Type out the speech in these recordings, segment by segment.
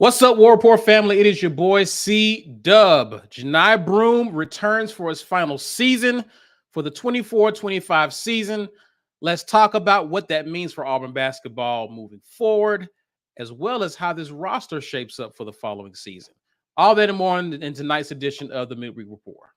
What's up, Rapport family? It is your boy C-Dub. Johni Broome returns for his final season for the 24-25 season. Let's talk about what that means for Auburn basketball moving forward, as well as how this roster shapes up for the following season. All that and more in tonight's edition of the Midweek Report.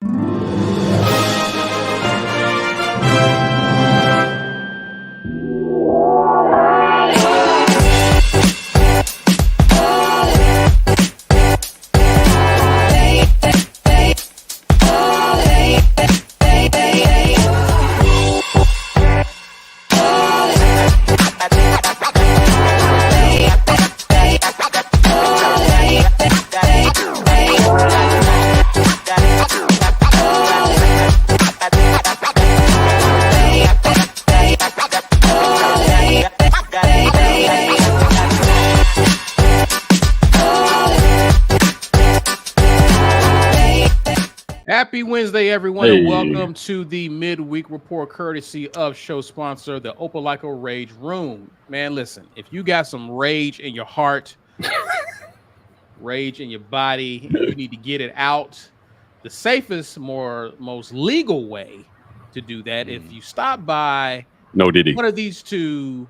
Happy Wednesday, everyone, and welcome to the Midweek Report, courtesy of show sponsor, the Opelika Rage Room. Man, listen, if you got some rage in your heart, rage in your body, and you need to get it out, the safest, most legal way to do that, if you stop by one of these two,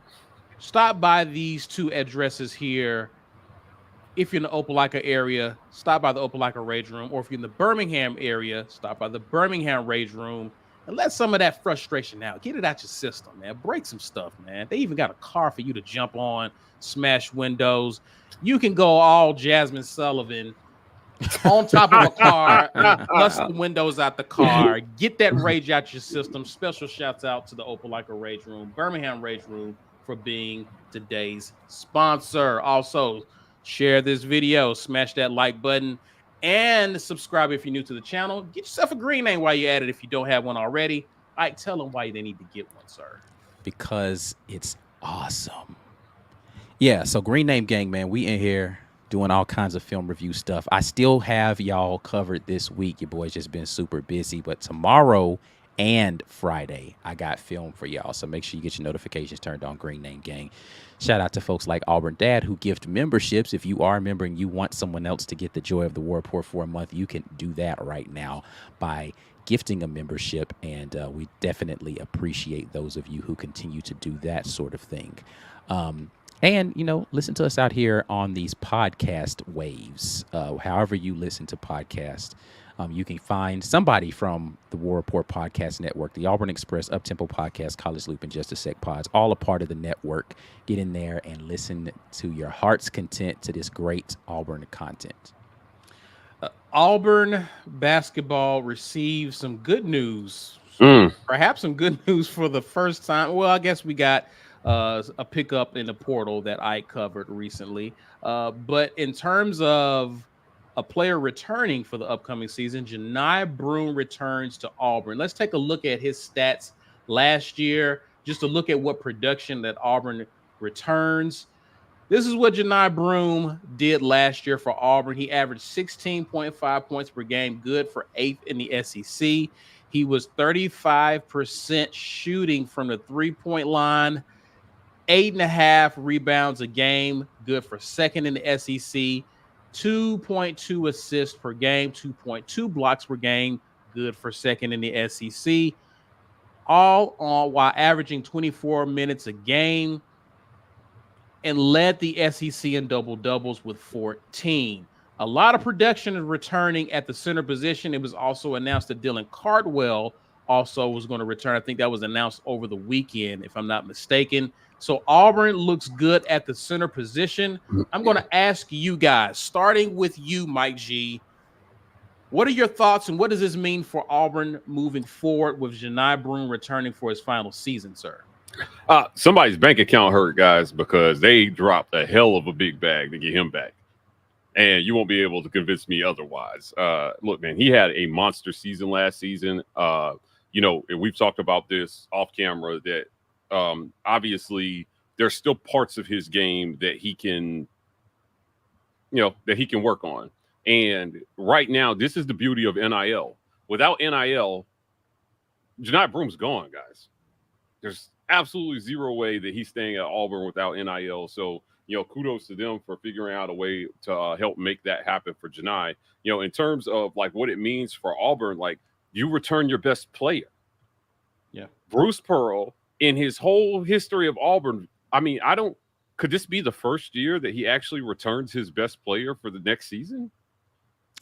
stop by these two addresses here. If you're in the Opelika area, stop by the Opelika Rage Room. Or if you're in the Birmingham area, stop by the Birmingham Rage Room and let some of that frustration out. Get it out your system, man. Break some stuff, man. They even got a car for you to jump on, smash windows. You can go all Jasmine Sullivan on top of a car and bust the windows out the car. Get that rage out your system. Special shouts out to the Opelika Rage Room, Birmingham Rage Room, for being today's sponsor. Also, share this video, smash that like button, and subscribe if you're new to the channel. Get yourself a green name while you're at it if you don't have one already. Ike, tell them why they need to get one, sir. Because it's awesome. Yeah, so Green Name Gang, man, we in here doing all kinds of film review stuff. I still have y'all covered this week. Your boy's just been super busy, but tomorrow and Friday, I got film for y'all. So make sure you get your notifications turned on, Green Name Gang. Shout out to folks like Auburn Dad who gift memberships. If you are a member and you want someone else to get the joy of the War Report for a month, you can do that right now by gifting a membership. And we definitely appreciate those of you who continue to do that sort of thing. And, you know, listen to us out here on these podcast waves. However you listen to podcasts. You can find somebody from the War Report Podcast Network, the Auburn Express, Uptempo Podcast, College Loop, and Just a Sec Pods, all a part of the network. Get in there and listen to your heart's content to this great Auburn content. Auburn basketball received some good news, perhaps some good news for the first time. Well, I guess we got a pickup in the portal that I covered recently. But in terms of a player returning for the upcoming season, Johni Broome returns to Auburn. Let's take a look at his stats last year, just to look at what production that Auburn returns. This is what Johni Broome did last year for Auburn. He averaged 16.5 points per game, good for 8th in the SEC. He was 35% shooting from the three-point line, 8.5 rebounds a game, good for 2nd in the SEC. 2.2 assists per game, 2.2 blocks per game, good for 2nd in the SEC. All on while averaging 24 minutes a game, and led the SEC in double-doubles with 14. A lot of production is returning at the center position. It was also announced that Dylan Cardwell also was going to return. I think that was announced over the weekend, if I'm not mistaken. So Auburn looks good at the center position. I'm going to ask you guys, starting with you, Mike G, what are your thoughts and what does this mean for Auburn moving forward with Johni Broome returning for his final season, sir? Somebody's bank account hurt, guys, because they dropped a hell of a big bag to get him back. And you won't be able to convince me otherwise. Look, man, he had a monster season last season. You know, and we've talked about this off camera that obviously there's still parts of his game that he can, work on. And right now, this is the beauty of NIL. Without NIL, Johni Broome's gone, guys. There's absolutely zero way that he's staying at Auburn without NIL. So kudos to them for figuring out a way to help make that happen for Johni. In terms of like what it means for Auburn, like you return your best player. Yeah. Bruce Pearl, in his whole history of Auburn, I mean, could this be the first year that he actually returns his best player for the next season?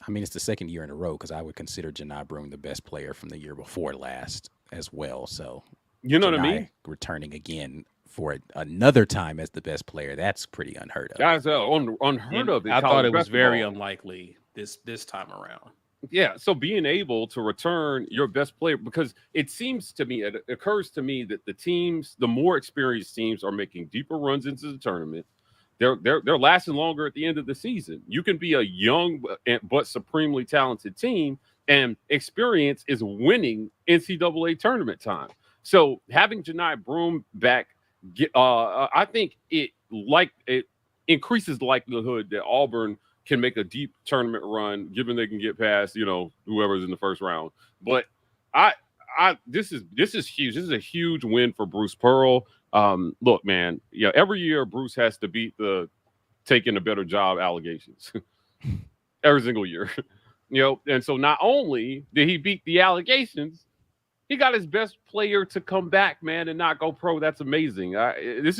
I mean, it's the second year in a row because I would consider Johni Broome the best player from the year before last as well. So, you know Johni what I mean? Returning again for another time as the best player, that's pretty unheard of. Guys, unheard of. I thought it was very unlikely this time around. Yeah, so being able to return your best player, because it occurs to me that the more experienced teams are making deeper runs into the tournament. They're lasting longer at the end of the season. You can be a young but supremely talented team, and experience is winning NCAA tournament time. So having Johni Broome back, I think it increases the likelihood that Auburn can make a deep tournament run, given they can get past whoever's in the first round. But this is huge. This is a huge win for Bruce Pearl. Look, man, every year Bruce has to beat the taking a better job allegations every single year. And so not only did he beat the allegations, he got his best player to come back, man, and not go pro. That's amazing. This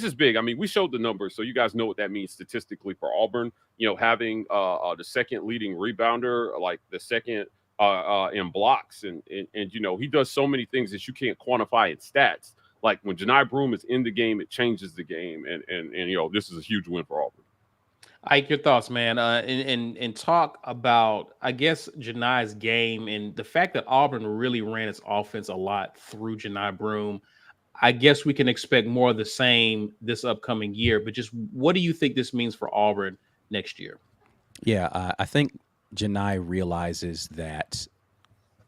is big. I mean, we showed the numbers, so you guys know what that means statistically for Auburn. Having the second leading rebounder, like the second in blocks, and he does so many things that you can't quantify in stats. Like when Johni Broome is in the game, it changes the game, and this is a huge win for Auburn. Ike, your thoughts, man, and talk about, I guess, Johni's game and the fact that Auburn really ran its offense a lot through Johni Broome. I guess we can expect more of the same this upcoming year, but just what do you think this means for Auburn next year? Yeah, I think Johni realizes that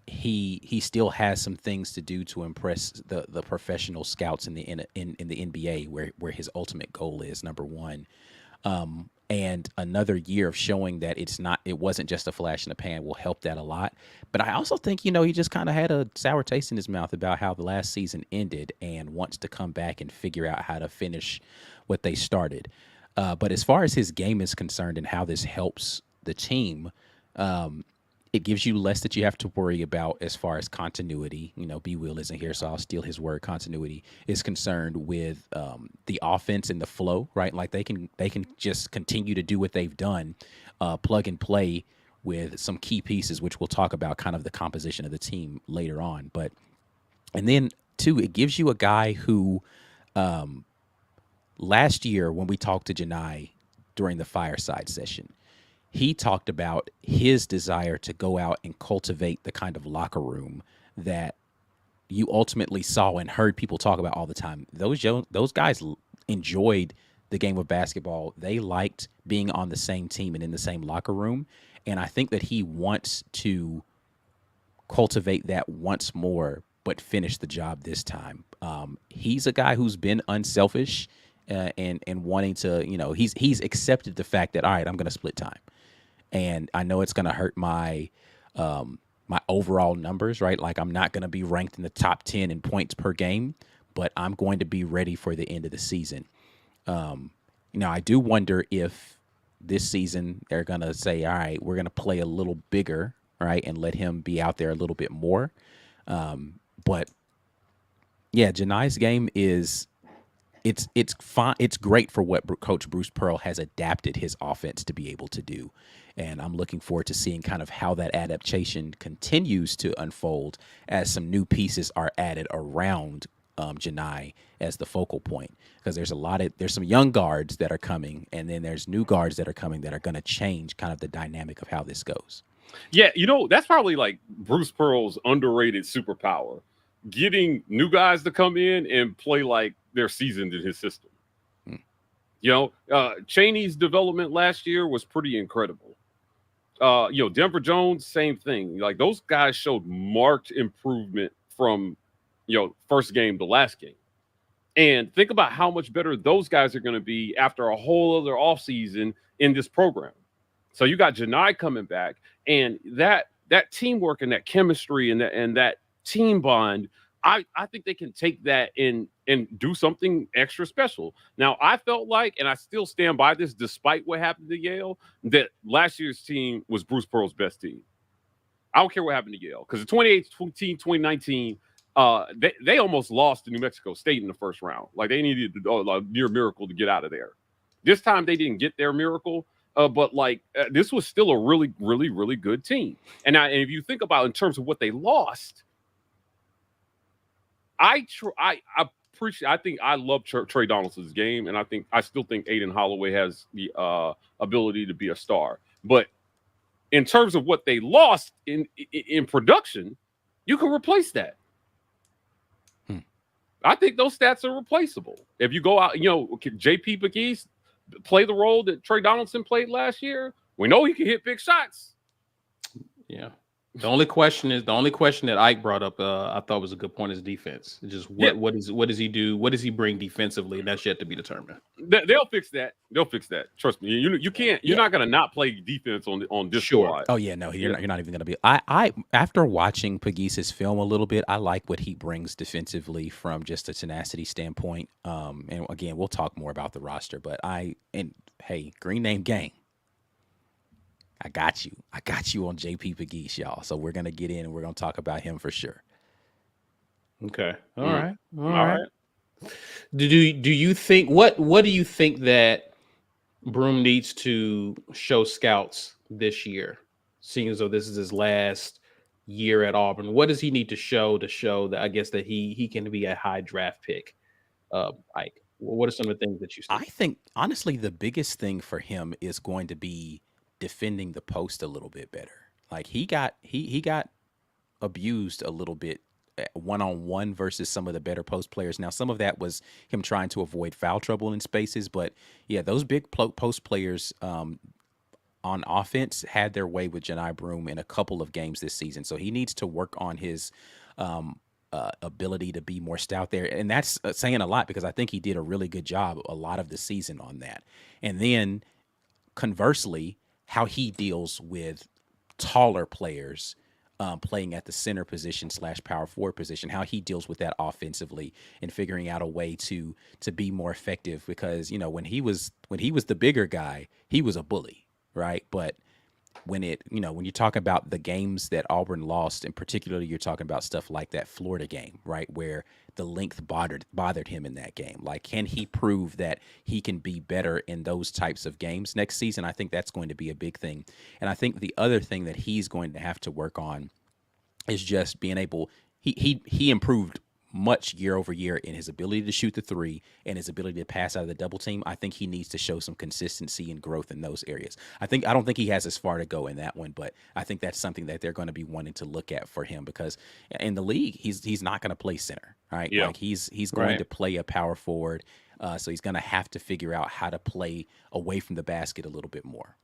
he still has some things to do to impress the professional scouts in the NBA, where his ultimate goal is, number one. And another year of showing that it wasn't just a flash in the pan will help that a lot. But I also think, he just kind of had a sour taste in his mouth about how the last season ended and wants to come back and figure out how to finish what they started. But as far as his game is concerned and how this helps the team, it gives you less that you have to worry about as far as continuity. B. Will isn't here, so I'll steal his word. Continuity is concerned with the offense and the flow, right? Like they can just continue to do what they've done, plug and play with some key pieces, which we'll talk about kind of the composition of the team later on. And then two, it gives you a guy who last year when we talked to Johni during the fireside session, he talked about his desire to go out and cultivate the kind of locker room that you ultimately saw and heard people talk about all the time. Those guys enjoyed the game of basketball. They liked being on the same team and in the same locker room. And I think that he wants to cultivate that once more, but finish the job this time. He's a guy who's been unselfish and wanting to, he's accepted the fact that, all right, I'm going to split time. And I know it's going to hurt my my overall numbers, right? Like I'm not going to be ranked in the top 10 in points per game, but I'm going to be ready for the end of the season. Now, I do wonder if this season they're going to say, all right, we're going to play a little bigger, right, and let him be out there a little bit more. But, yeah, Johni's game is it's fine. It's great for what Coach Bruce Pearl has adapted his offense to be able to do. And I'm looking forward to seeing kind of how that adaptation continues to unfold as some new pieces are added around Johni as the focal point. Because there's some young guards that are coming, and then there's new guards that are coming that are going to change kind of the dynamic of how this goes. Yeah, that's probably like Bruce Pearl's underrated superpower. Getting new guys to come in and play like they're seasoned in his system. Chaney's development last year was pretty incredible. Denver Jones, same thing. Like those guys showed marked improvement from, first game to last game. And think about how much better those guys are going to be after a whole other offseason in this program. So you got Johni coming back, and that teamwork and that chemistry and that team bond, I think they can take that and do something extra special. Now, I felt like, and I still stand by this, despite what happened to Yale, that last year's team was Bruce Pearl's best team. I don't care what happened to Yale, because in 2018, 2019, they almost lost to New Mexico State in the first round. Like, they needed a near miracle to get out of there. This time they didn't get their miracle, but this was still a really, really, really good team. And if you think about in terms of what they lost, I appreciate. I think I love Trey Donaldson's game, and I still think Aiden Holloway has the ability to be a star. But in terms of what they lost in production, you can replace that. I think those stats are replaceable. If you go out, JP McGee play the role that Trey Donaldson played last year. We know he can hit big shots. Yeah. The only question that Ike brought up, I thought was a good point, is defense. Just what does he do? What does he bring defensively? That's yet to be determined. They'll fix that. They'll fix that. Trust me. You can't. You're not going to not play defense on this squad. Oh yeah, no, you're not even going to be. I after watching Pegues's film a little bit, I like what he brings defensively from just a tenacity standpoint. And again, we'll talk more about the roster, but hey, Green Name Gang. I got you on JP Pegues, y'all. So we're gonna get in and we're gonna talk about him for sure. Okay. All right. Do you think what do you think that Broome needs to show scouts this year, seeing as though this is his last year at Auburn? What does he need to show that, I guess, that he can be a high draft pick? Ike, what are some of the things that you see? I think honestly the biggest thing for him is going to be defending the post a little bit better. Like he got abused a little bit one-on-one versus some of the better post players. Now, some of that was him trying to avoid foul trouble in spaces, but yeah, those big post players on offense had their way with Johni Broome in a couple of games this season. So he needs to work on his ability to be more stout there. And that's saying a lot, because I think he did a really good job a lot of the season on that. And then conversely, how he deals with taller players playing at the center position / power forward position, how he deals with that offensively and figuring out a way to be more effective. Because, when he was the bigger guy, he was a bully, right? But when you talk about the games that Auburn lost, and particularly you're talking about stuff like that Florida game, right, where the length bothered him in that game. Like, can he prove that he can be better in those types of games next season? I think that's going to be a big thing. And I think the other thing that he's going to have to work on is just being able. He improved much year over year in his ability to shoot the three and his ability to pass out of the double team. I think he needs to show some consistency and growth in those areas. I don't think he has as far to go in that one, but I think that's something that they're going to be wanting to look at for him, because in the league, he's not going to play center, right? Yeah. Like he's going to play a power forward. So he's going to have to figure out how to play away from the basket a little bit more.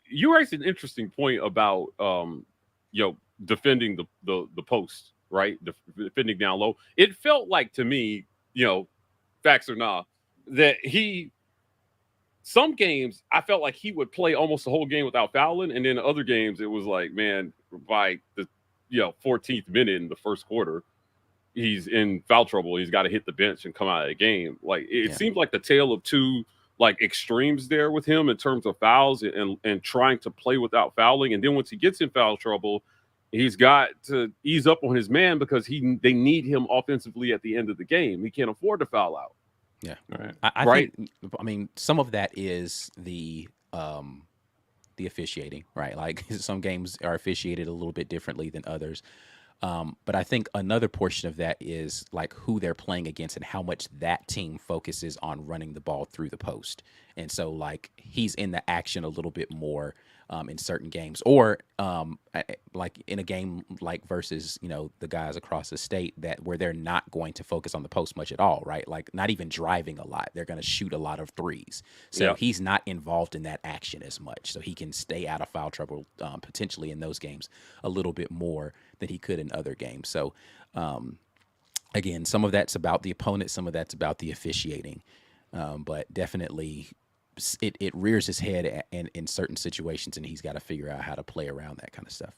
You raised an interesting point about, defending the post. Right, defending down low. It felt like to me, facts or not, that some games I felt like he would play almost the whole game without fouling, and then other games it was like, man, by the 14th minute in the first quarter, he's in foul trouble. He's got to hit the bench and come out of the game. Like it seemed like the tale of two extremes there with him in terms of fouls and trying to play without fouling, and then once he gets in foul trouble, he's got to ease up on his man, because they need him offensively at the end of the game. He can't afford to foul out. Yeah, right. I think some of that is the officiating, right? Like some games are officiated a little bit differently than others. But I think another portion of that is like who they're playing against and how much that team focuses on running the ball through the post. And so like he's in the action a little bit more in certain games, or like in a game like versus, the guys across the state where they're not going to focus on the post much at all, right? Like not even driving a lot. They're going to shoot a lot of threes. So he's not involved in that action as much. So he can stay out of foul trouble potentially in those games a little bit more than he could in other games. So again, some of that's about the opponent, some of that's about the officiating. But definitely it rears his head in certain situations, and he's got to figure out how to play around that kind of stuff.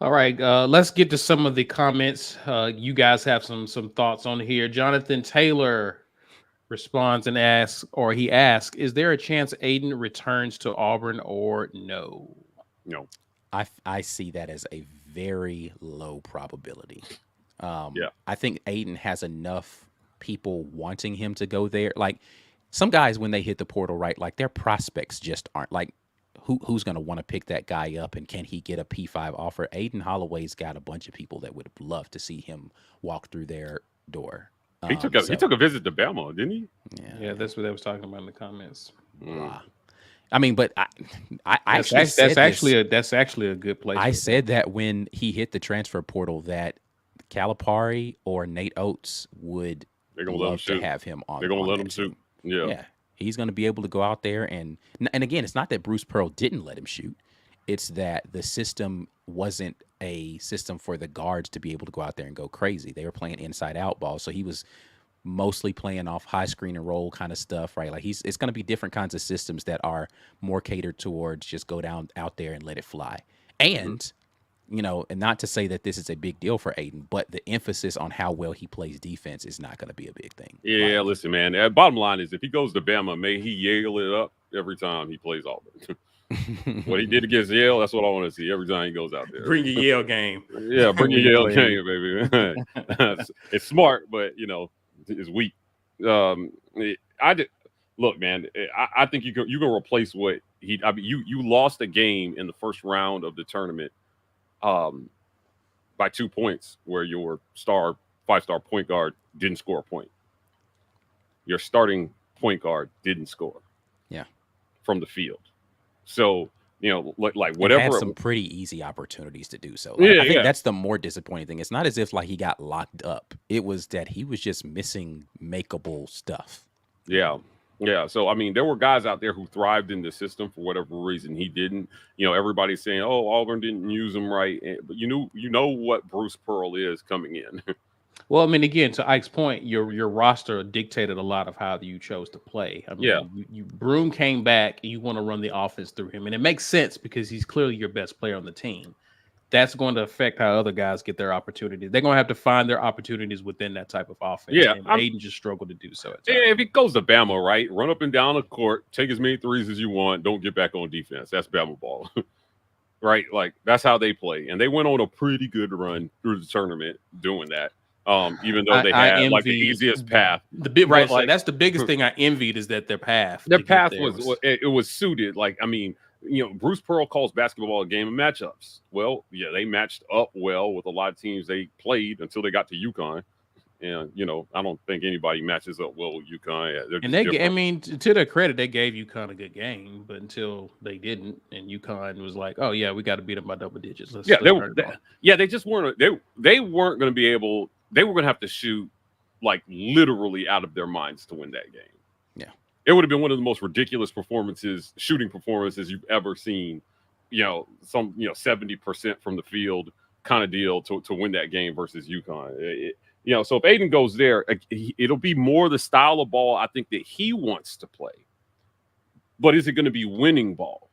All right, let's get to some of the comments. You guys have some thoughts on here. Jonathan Taylor responds and asks, or he asks, is there a chance Aiden returns to Auburn or no? No. I see that as a very low probability. Yeah. I think Aiden has enough people wanting him to go there. Like some guys, when they hit the portal, right? Like their prospects just aren't like who's going to want to pick that guy up, and can he get a P5 offer? Aiden Holloway's got a bunch of people that would love to see him walk through their door. He took a visit to Bama, didn't he? Yeah, that's what they was talking about in the comments. Blah. I mean, but that's actually a good place. I said that when he hit the transfer portal that Calipari or Nate Oates would love to have him on. They're gonna let him shoot. Yeah, he's going to be able to go out there and again, it's not that Bruce Pearl didn't let him shoot. It's that the system wasn't a system for the guards to be able to go out there and go crazy. They were playing inside out ball, so he was mostly playing off high screen and roll kind of stuff, right? Like it's going to be different kinds of systems that are more catered towards just go down out there and let it fly. And and not to say that this is a big deal for Aiden, but the emphasis on how well he plays defense is not going to be a big thing. Yeah, listen, man. Bottom line is, if he goes to Bama, may he yell it up every time he plays Auburn. What he did against Yale, that's what I want to see every time he goes out there. Bring your Yale game. Yeah, bring your Yale game, baby. It's smart, but it's weak. Look, man. I think you can replace what he. I mean, you lost a game in the first round of the tournament, by 2 points, where your five-star point guard didn't score a point. Your starting point guard didn't score. Yeah, from the field. So, like whatever. He had some pretty easy opportunities to do so. I think that's the more disappointing thing. It's not as if like he got locked up. It was that he was just missing makeable stuff. Yeah. Yeah. So, I mean, there were guys out there who thrived in the system for whatever reason. He didn't. Everybody's saying, oh, Auburn didn't use him right. But you know what Bruce Pearl is coming in. Well, I mean, again, to Ike's point, your roster dictated a lot of how you chose to play. I mean, Broome came back, and you want to run the offense through him, and it makes sense because he's clearly your best player on the team. That's going to affect how other guys get their opportunities. They're going to have to find their opportunities within that type of offense. Yeah, and Aiden just struggled to do so. If he goes to Bama, right, run up and down the court, take as many threes as you want, don't get back on defense. That's Bama ball, right? Like that's how they play, and they went on a pretty good run through the tournament doing that. Even though they had like the easiest path, right? Like that's the biggest thing I envied is that their path was suited. Like I mean, Bruce Pearl calls basketball a game of matchups. Well, yeah, they matched up well with a lot of teams they played until they got to UConn. And I don't think anybody matches up well with UConn. And I mean, to their credit, they gave UConn a good game, but until they didn't, and UConn was like, "Oh yeah, we got to beat them by double digits." They just weren't. They weren't going to be able. They were going to have to shoot like literally out of their minds to win that game. Yeah, it would have been one of the most ridiculous shooting performances you've ever seen. 70% from the field kind of deal to win that game versus UConn. So if Aiden goes there, it'll be more the style of ball I think that he wants to play. But is it going to be winning ball?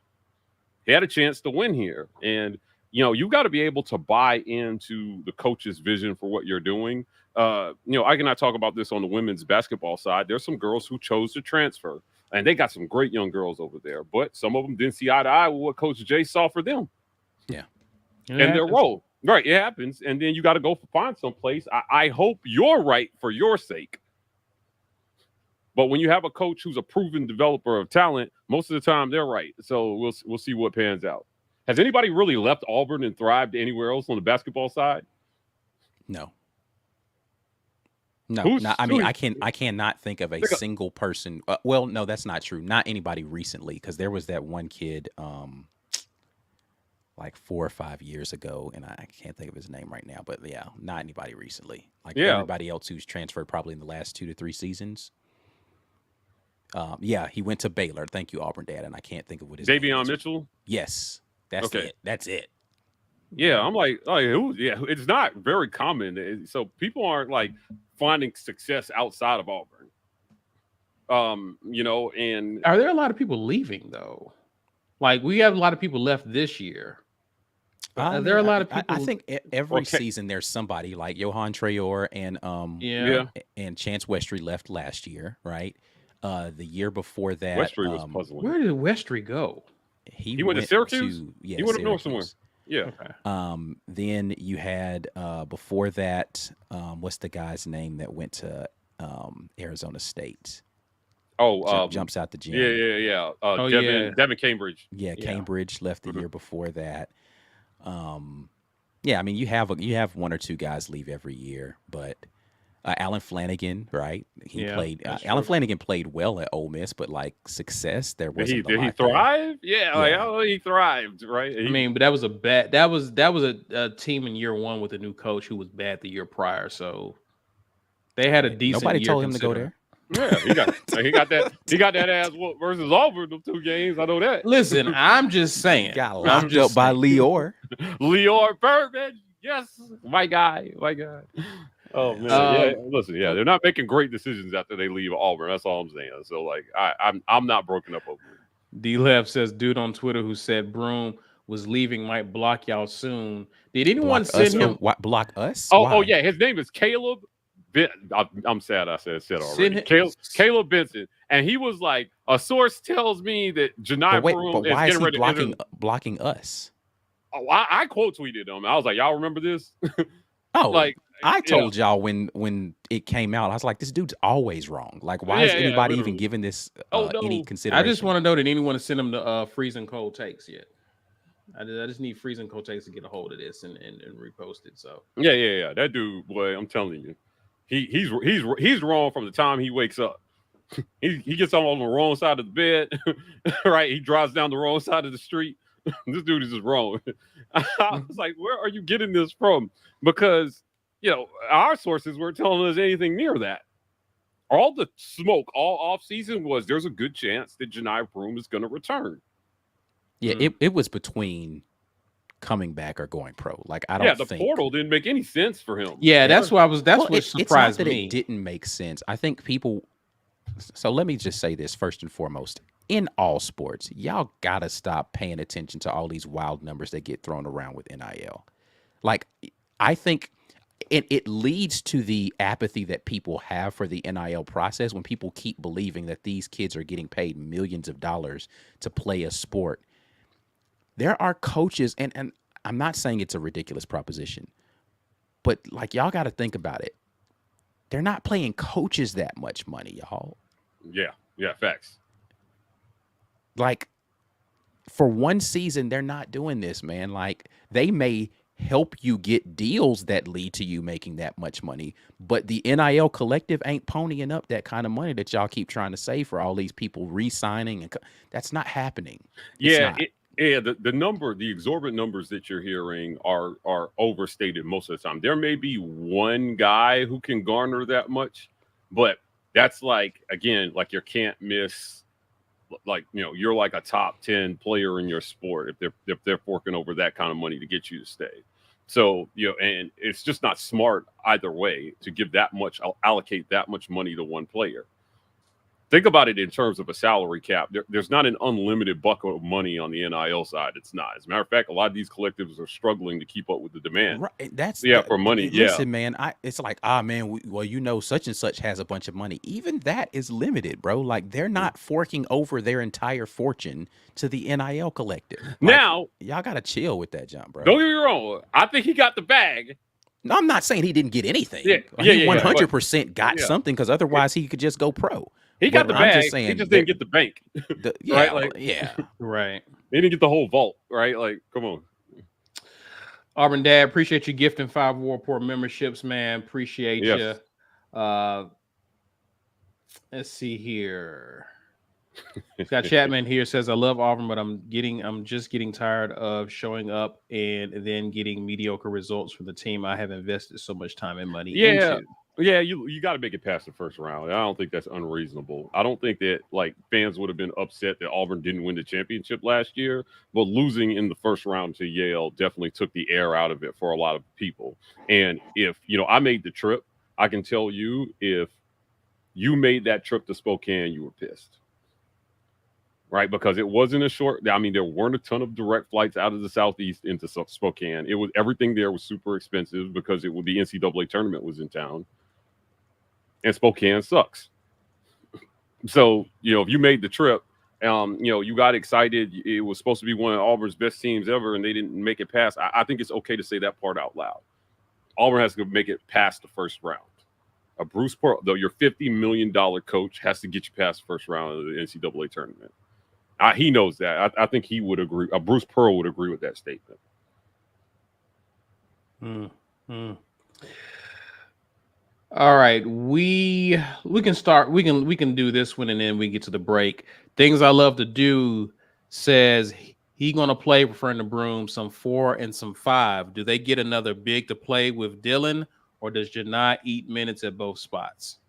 He had a chance to win here. And, you've got to be able to buy into the coach's vision for what you're doing. I cannot talk about this on the women's basketball side. There's some girls who chose to transfer, and they got some great young girls over there. But some of them didn't see eye to eye with what Coach Jay saw for them. Yeah. And their role. Right, it happens, and then you got to go find some place. I hope you're right for your sake. But when you have a coach who's a proven developer of talent, most of the time they're right. So we'll see what pans out. Has anybody really left Auburn and thrived anywhere else on the basketball side? No. I cannot think of a single person. Well, no, that's not true. Not anybody recently, because there was that one kid. Like 4 or 5 years ago, and I can't think of his name right now, but yeah, not anybody recently. Like everybody else who's transferred probably in the last 2 to 3 seasons. He went to Baylor. Thank you, Auburn Dad, and I can't think of what his name is. Davion Mitchell? Yes, that's it. That's it. Yeah, I'm like, it's not very common. So people aren't like finding success outside of Auburn. And are there a lot of people leaving though? Like we have a lot of people left this year. There are a lot of people. I think every season there's somebody like Johan Traore and and Chance Westry left last year, right? The year before that, Westry was puzzling. Where did Westry go? He went to Syracuse. He went up north somewhere. Yeah. Okay. Then you had before that, what's the guy's name that went to Arizona State? Jumps out the gym. Yeah. Devin Cambridge. Yeah, Cambridge left the year before that. Yeah, I mean you have one or two guys leave every year, but Alan Flanagan, right? He played. Alan Flanagan played well at Ole Miss, but like success, there wasn't. Did he thrive? Yeah, he thrived, right? I mean, but that was a bad. That was a team in year one with a new coach who was bad the year prior. So they had a decent. Nobody told him to go there. Yeah, he got that ass whooped versus Auburn the 2 games. I know that. Listen, I'm just saying. Got locked up by Lior. Lior Birdman. Yes, my guy. Oh man, listen, they're not making great decisions after they leave Auburn. That's all I'm saying. So like, I'm not broken up over it. D-Lev says, dude on Twitter who said Broome was leaving might block y'all soon. Did anyone send him? Block us? Oh yeah, his name is Caleb. I'm sad I said already. Caleb Benson, and he was like, a source tells me that Johni Broome is getting ready to blocking us. Oh, I quote tweeted him. I was like, y'all remember this? Like I told y'all when it came out, I was like, this dude's always wrong. Like, why is anybody even giving this any consideration? I just want to know, did anyone send him the freezing cold takes yet? I just need freezing cold takes to get a hold of this and repost it. So yeah. That dude, boy, I'm telling you. He's wrong from the time he wakes up. He gets on the wrong side of the bed, right? He drives down the wrong side of the street. This dude is just wrong. I was like, where are you getting this from? Because, our sources weren't telling us anything near that. All the smoke all off season was there's a good chance that Johni Broome is going to return. Yeah, it was between coming back or going pro. Like I don't think the portal didn't make any sense for him. Yeah, that's what surprised it's not that me. It didn't make sense. I think people. So let me just say this first and foremost. In all sports, y'all gotta stop paying attention to all these wild numbers that get thrown around with NIL. Like I think it leads to the apathy that people have for the NIL process when people keep believing that these kids are getting paid millions of dollars to play a sport. There are coaches, and I'm not saying it's a ridiculous proposition, but like y'all got to think about it. They're not paying coaches that much money, y'all. Yeah, facts. Like for one season, they're not doing this, man. Like they may help you get deals that lead to you making that much money, but the NIL collective ain't ponying up that kind of money that y'all keep trying to save for all these people re-signing, and that's not happening. The exorbitant numbers that you're hearing are overstated most of the time. There may be one guy who can garner that much, but that's like, again, like you can't miss, like, you're like a top 10 player in your sport if they're forking over that kind of money to get you to stay. So, and it's just not smart either way to give that much, allocate that much money to one player. Think about it in terms of a salary cap. There's not an unlimited bucket of money on the NIL side. It's not. As a matter of fact, a lot of these collectives are struggling to keep up with the demand. Right. For money. Listen, man, it's like, such and such has a bunch of money. Even that is limited, bro. Like they're not forking over their entire fortune to the NIL collective. Like, now, y'all got to chill with that jump, bro. Don't get me wrong. I think he got the bag. No, I'm not saying he didn't get anything. He 100% got something because otherwise he could just go pro. He got the bag. He just didn't get the bank. Right? Right. He didn't get the whole vault. Right? Like, come on. Auburn Dad, appreciate you gifting 5 Rapport memberships, man. Appreciate you. Let's see here. Scott Chapman here says, I love Auburn, but I'm just getting tired of showing up and then getting mediocre results for the team I have invested so much time and money into. Yeah, you got to make it past the first round. I don't think that's unreasonable. I don't think that like fans would have been upset that Auburn didn't win the championship last year, but losing in the first round to Yale definitely took the air out of it for a lot of people. And if, I made the trip, I can tell you if you made that trip to Spokane, you were pissed. right? Because it wasn't a short. I mean, there weren't a ton of direct flights out of the Southeast into Spokane. It was everything there was super expensive because the NCAA tournament was in town, and Spokane sucks. So if you made the trip, you got excited. It was supposed to be one of Auburn's best teams ever, and they didn't make it past. I think it's okay to say that part out loud. Auburn has to make it past the first round. Bruce Pearl, though, your $50 million coach has to get you past the first round of the NCAA tournament. He knows that. I think he would agree. Bruce Pearl would agree with that statement. All right, we can start. We can do this one, and then we get to the break. Things I love to do says he gonna play, referring to Broome, some 4 and some 5. Do they get another big to play with Dylan, or does Johni eat minutes at both spots?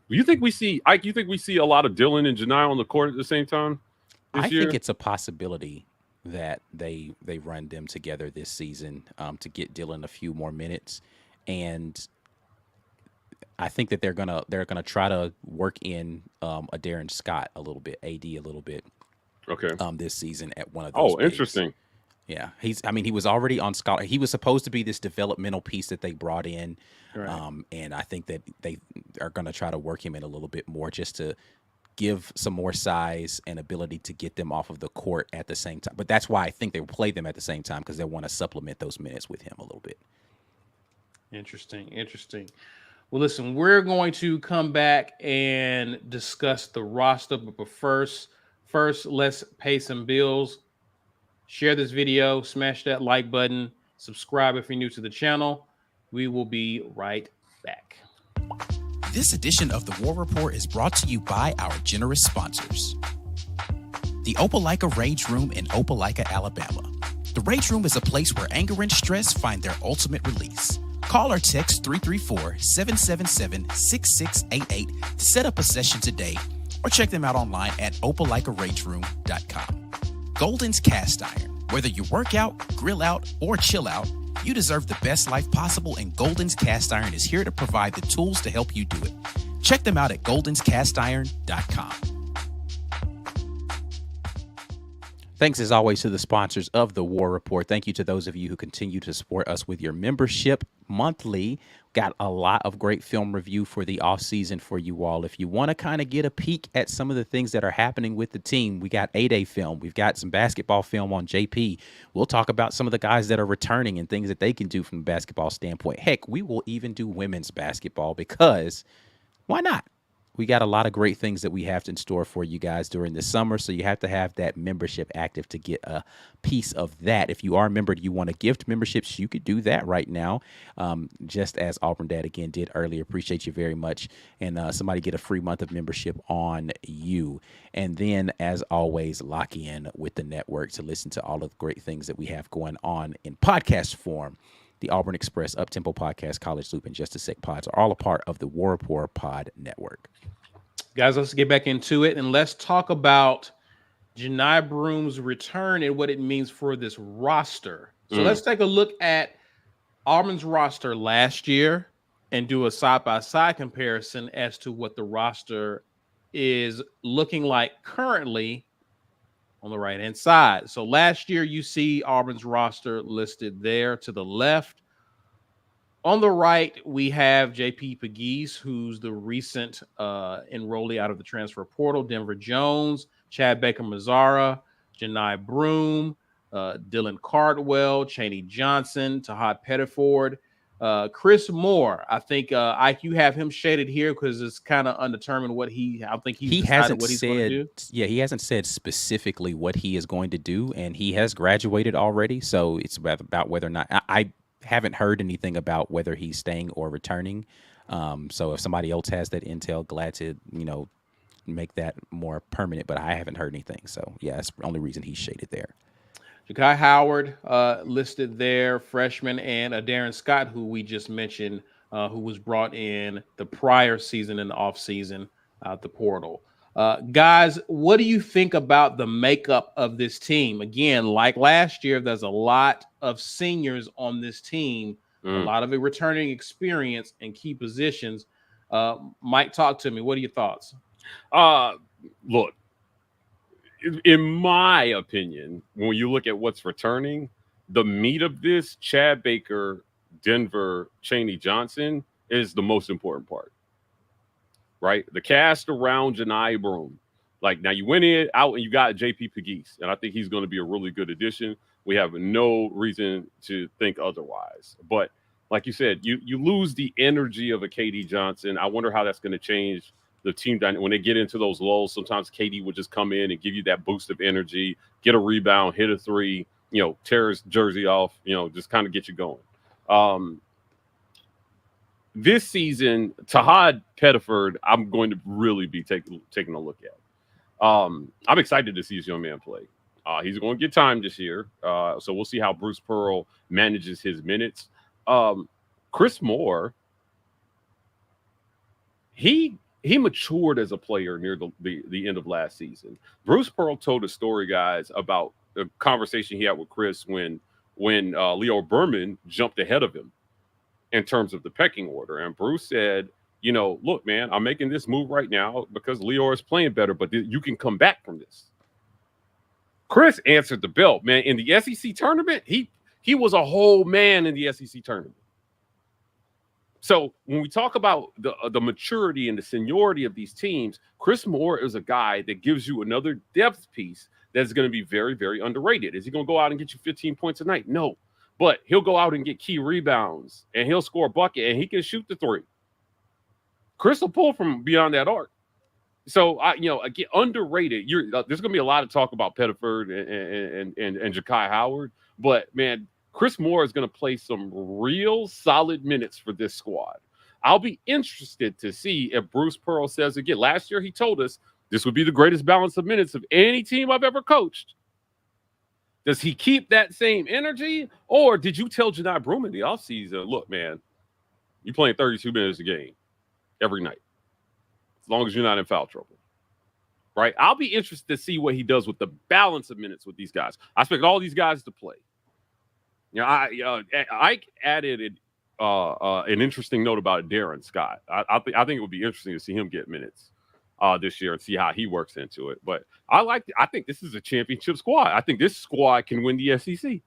You think we see Ike? You think we see a lot of Dylan and Johni on the court at the same time this year? I think it's a possibility that they run them together this season to get Dylan a few more minutes, and I think that they're gonna try to work in a Darren Scott a little bit, AD a little bit. Okay. This season at one of those. Interesting. Yeah, he was already on scholar. He was supposed to be this developmental piece that they brought in, right. And I think that they are going to try to work him in a little bit more just to give some more size and ability to get them off of the court at the same time. But that's why I think they will play them at the same time, because they want to supplement those minutes with him a little bit. Interesting. Well, listen, we're going to come back and discuss the roster, but first, let's pay some bills. Share this video, smash that like button, subscribe if you're new to the channel. We will be right back. This edition of the War Report is brought to you by our generous sponsors. The Opelika Rage Room in Opelika, Alabama. The Rage Room is a place where anger and stress find their ultimate release. Call or text 334-777-6688 to set up a session today, or check them out online at opelikaRageroom.com. Golden's Cast Iron. Whether you work out, grill out, or chill out, you deserve the best life possible, and Golden's Cast Iron is here to provide the tools to help you do it. Check them out at goldenscastiron.com. Thanks as always to the sponsors of the War Report. Thank you to those of you who continue to support us with your membership monthly. Got a lot of great film review for the off season for you all. If you want to kind of get a peek at some of the things that are happening with the team, we got A-Day film. We've got some basketball film on JP. We'll talk about some of the guys that are returning and things that they can do from a basketball standpoint. Heck, we will even do women's basketball, because why not? We got a lot of great things that we have in store for you guys during the summer, so you have to have that membership active to get a piece of that. If you are a member, you want to gift memberships, you could do that right now, just as Auburn Dad again did earlier. Appreciate you very much. And somebody get a free month of membership on you. And then, as always, lock in with the network to listen to all of the great things that we have going on in podcast form. The Auburn Express, Uptempo Podcast, College Loop, and Just a Sec Pods are all a part of the War Report Pod Network. Guys, let's get back into it, and let's talk about Johni Broome's return and what it means for this roster. So let's take a look at Auburn's roster last year and do a side-by-side comparison as to what the roster is looking like currently on the right-hand side. So last year, you see Auburn's roster listed there to the left. On the right, we have J.P. Pegues, who's the recent enrollee out of the transfer portal. Denver Jones, Chad Baker-Mazara, Johni Broome, Dylan Cardwell, Chaney Johnson, Tahad Pettiford, Chris Moore. I think Ike, you have him shaded here because it's kind of undetermined what I think he hasn't what he's going to do. Yeah, he hasn't said specifically what he is going to do, and he has graduated already. So it's about whether or not I haven't heard anything about whether he's staying or returning. So if somebody else has that intel, glad to, make that more permanent, but I haven't heard anything. So yeah, that's the only reason he's shaded there. Ja'Kai Howard listed there, freshman, and Darren Scott, who we just mentioned, who was brought in the prior season in the offseason out the portal. Guys, what do you think about the makeup of this team? Again, like last year, there's a lot of seniors on this team, a lot of it returning experience and key positions. Mike, talk to me. What are your thoughts? Look, in my opinion, when you look at what's returning, the meat of this, Chad Baker, Denver, Chaney Johnson, is the most important part, right? The cast around Johni Broome. Like, now you went in out and you got JP Pegues, and I think he's going to be a really good addition. We have no reason to think otherwise. But like you said, you lose the energy of a KD Johnson. I wonder how that's going to change the team dynamic when they get into those lulls. Sometimes KD would just come in and give you that boost of energy, get a rebound, hit a three, tear his jersey off, just kind of get you going. This season, Tahad Pettiford, I'm going to really be taking a look at. I'm excited to see this young man play. He's going to get time this year, so we'll see how Bruce Pearl manages his minutes. Chris Moore, he matured as a player near the end of last season. Bruce Pearl told a story, guys, about the conversation he had with Chris when Leo Berman jumped ahead of him in terms of the pecking order. And Bruce said, look, man, I'm making this move right now because Leo is playing better, but you can come back from this. Chris answered the bell, man. In the SEC tournament, he was a whole man in the SEC tournament. So when we talk about the maturity and the seniority of these teams, Chris Moore is a guy that gives you another depth piece that's going to be very, very underrated. Is he going to go out and get you 15 points a night? No. But he'll go out and get key rebounds, and he'll score a bucket, and he can shoot the three. Chris will pull from beyond that arc. So, again, underrated. There's going to be a lot of talk about Pettiford and Ja'Kai Howard. But, man, Chris Moore is going to play some real solid minutes for this squad. I'll be interested to see if Bruce Pearl says again. Last year he told us this would be the greatest balance of minutes of any team I've ever coached. Does he keep that same energy? Or did you tell Johni Broome in the offseason, look, man, you're playing 32 minutes a game every night, as long as you're not in foul trouble, right? I'll be interested to see what he does with the balance of minutes with these guys. I expect all these guys to play. Ike added an interesting note about Darren Scott. I think it would be interesting to see him get minutes this year and see how he works into it. But I think this is a championship squad. I think this squad can win the SEC.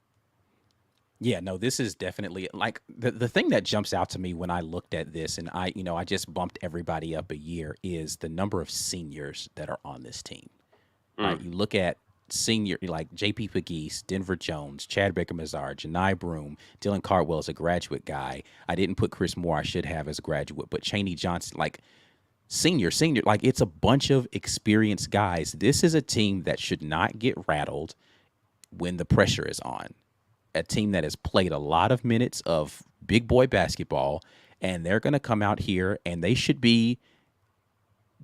Yeah, no, this is definitely like the thing that jumps out to me when I looked at this, and I just bumped everybody up a year, is the number of seniors that are on this team. Right? You look at senior like JP Pegues, Denver Jones, Chad Baker-Mazar, Johni Broome, Dylan Cardwell is a graduate guy. I didn't put Chris Moore, I should have, as a graduate, but Chaney Johnson, like senior, like it's a bunch of experienced guys. This is a team that should not get rattled when the pressure is on. A team that has played a lot of minutes of big boy basketball, and they're going to come out here and they should be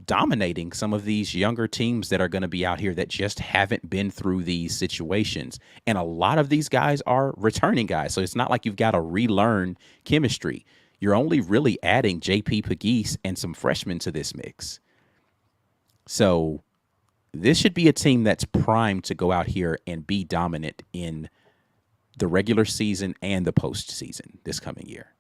dominating some of these younger teams that are going to be out here that just haven't been through these situations. And a lot of these guys are returning guys. So it's not like you've got to relearn chemistry. You're only really adding JP Pegues and some freshmen to this mix. So this should be a team that's primed to go out here and be dominant in the regular season and the postseason this coming year.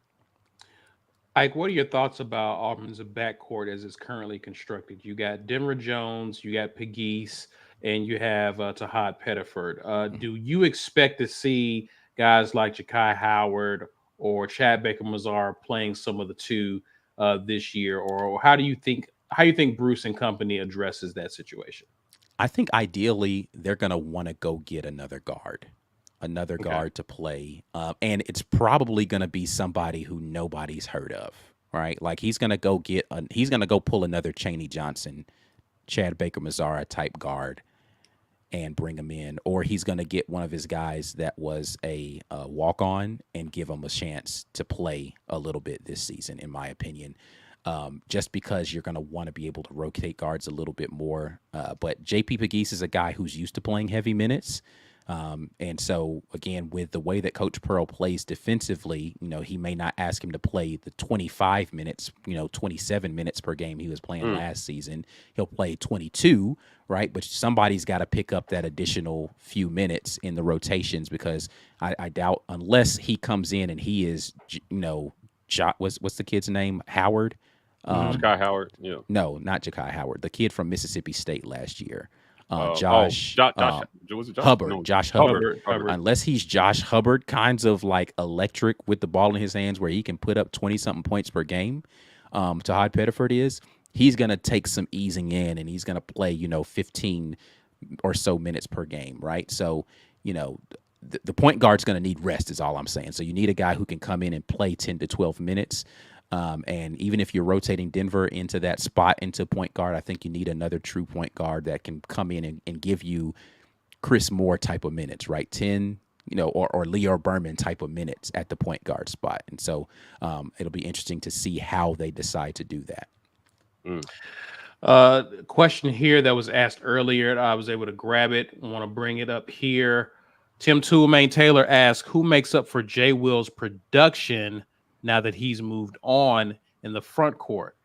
Ike, what are your thoughts about Auburn's backcourt as it's currently constructed? You got Denver Jones, you got Pegues, and you have Tahad Pettiford. Do you expect to see guys like Ja'Kai Howard or Chad Baker-Mazar playing some of the two this year, or how do you think Bruce and company addresses that situation? I think ideally they're going to want to go get another guard to play. And it's probably going to be somebody who nobody's heard of, right? Like he's going to go pull another Chaney Johnson, Chad Baker-Mazar type guard and bring him in. Or he's going to get one of his guys that was a walk-on and give him a chance to play a little bit this season, in my opinion. Just because you're going to want to be able to rotate guards a little bit more. But JP Pegues is a guy who's used to playing heavy minutes. And so, again, with the way that Coach Pearl plays defensively, he may not ask him to play the 25 minutes, 27 minutes per game he was playing last season. He'll play 22, right? But somebody's got to pick up that additional few minutes in the rotations because I doubt, unless he comes in and he is, what's the kid's name? Howard? Ja'Kai Howard, yeah. No, not Ja'Kai Howard. The kid from Mississippi State last year. Josh, was it Josh? Hubbard, No, Josh Hubbard. Hubbard. Unless he's Josh Hubbard, kinds of like electric with the ball in his hands, where he can put up 20-something points per game. Todd Pettiford he's going to take some easing in, and he's going to play 15 or so minutes per game, right? So the point guard's going to need rest, is all I'm saying. So you need a guy who can come in and play 10 to 12 minutes. And even if you're rotating Denver into that spot into point guard, I think you need another true point guard that can come in and give you Chris Moore type of minutes, right? 10, or Leo Berman type of minutes at the point guard spot. And so it'll be interesting to see how they decide to do that. Question here that was asked earlier. I was able to grab it. I want to bring it up here. Tim Toolmain Taylor asked, who makes up for Jay Will's production now that he's moved on in the front court?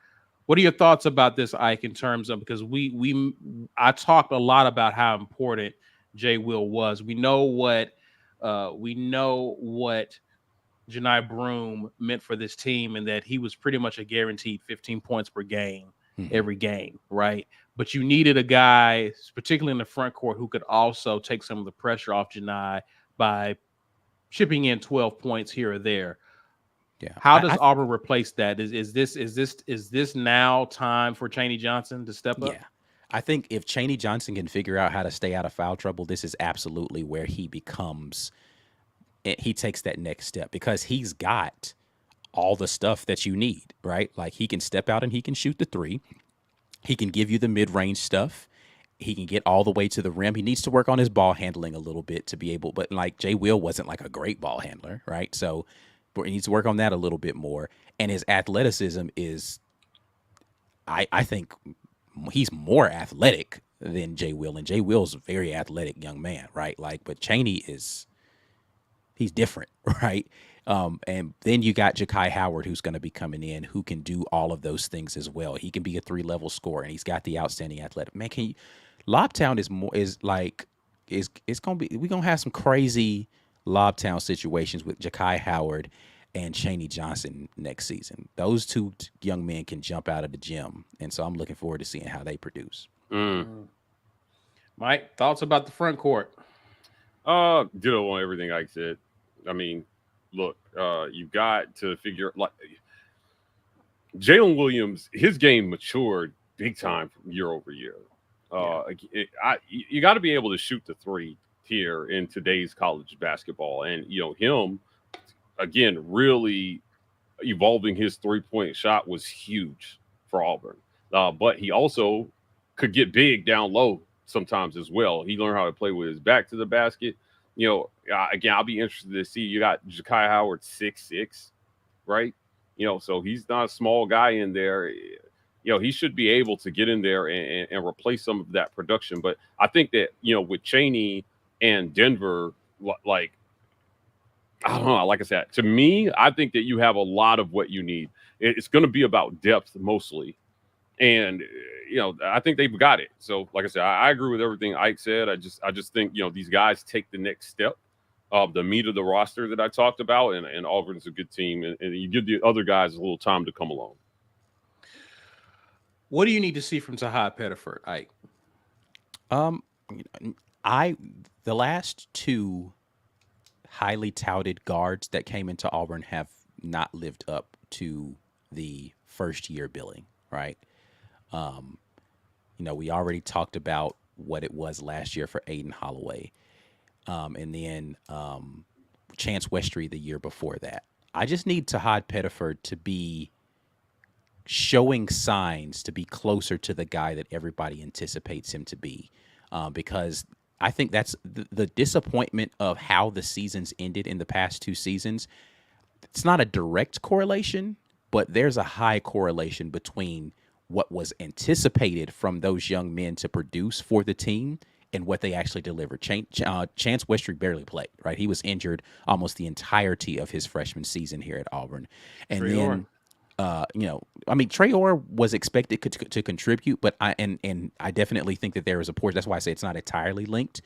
What are your thoughts about this, Ike, in terms of, because I talked a lot about how important Jay Will was. We know what Johni Broome meant for this team, and that he was pretty much a guaranteed 15 points per game every game, right? But you needed a guy, particularly in the front court, who could also take some of the pressure off Johni by chipping in 12 points here or there. Yeah. How does Auburn replace that? Is this now time for Chaney Johnson to step up? Yeah. I think if Chaney Johnson can figure out how to stay out of foul trouble, this is absolutely where he takes that next step, because he's got all the stuff that you need, right? Like, he can step out and he can shoot the three. He can give you the mid-range stuff. He can get all the way to the rim. He needs to work on his ball handling a little bit to be able, but like Jay Will wasn't like a great ball handler, right? So he needs to work on that a little bit more. And his athleticism is, I think he's more athletic than Jay Will. And Jay Will's a very athletic young man, right? Like, but Chaney he's different, right? And then you got Ja'Kai Howard, who's going to be coming in, who can do all of those things as well. He can be a 3-level scorer, and he's got the outstanding athletic. Man, Lobtown we're going to have some crazy Lobtown situations with Ja'Kai Howard and Chaney Johnson next season. Those two young men can jump out of the gym, and so I'm looking forward to seeing how they produce. Mike, thoughts about the front court? Ditto on everything Ike said. I mean, look, you've got to figure, like, Jalen Williams, his game matured big time from year over year. You got to be able to shoot the three here in today's college basketball. And, him, again, really evolving his three-point shot was huge for Auburn. But he also could get big down low sometimes as well. He learned how to play with his back to the basket. Again, I'll be interested to see. You got Ja'Kai Howard 6'6", right? So he's not a small guy in there. He should be able to get in there and replace some of that production. But I think that, with Chaney and Denver, like, I don't know, like I said, to me, I think that you have a lot of what you need. It's going to be about depth mostly. And, I think they've got it. So, like I said, I agree with everything Ike said. I just think, these guys take the next step of the meat of the roster that I talked about, and Auburn's a good team, and you give the other guys a little time to come along. What do you need to see from Tahad Pettiford, Ike? The last two highly touted guards that came into Auburn have not lived up to the first year billing, right? We already talked about what it was last year for Aiden Holloway. And then Chance Westry the year before that. I just need Tahad Pettiford to be showing signs to be closer to the guy that everybody anticipates him to be. Because I think that's the disappointment of how the seasons ended in the past two seasons. It's not a direct correlation, but there's a high correlation between what was anticipated from those young men to produce for the team and what they actually delivered. Chance Westry barely played, right? He was injured almost the entirety of his freshman season here at Auburn. And Trey Orr was expected to contribute, but I definitely think that there is a portion. That's why I say it's not entirely linked.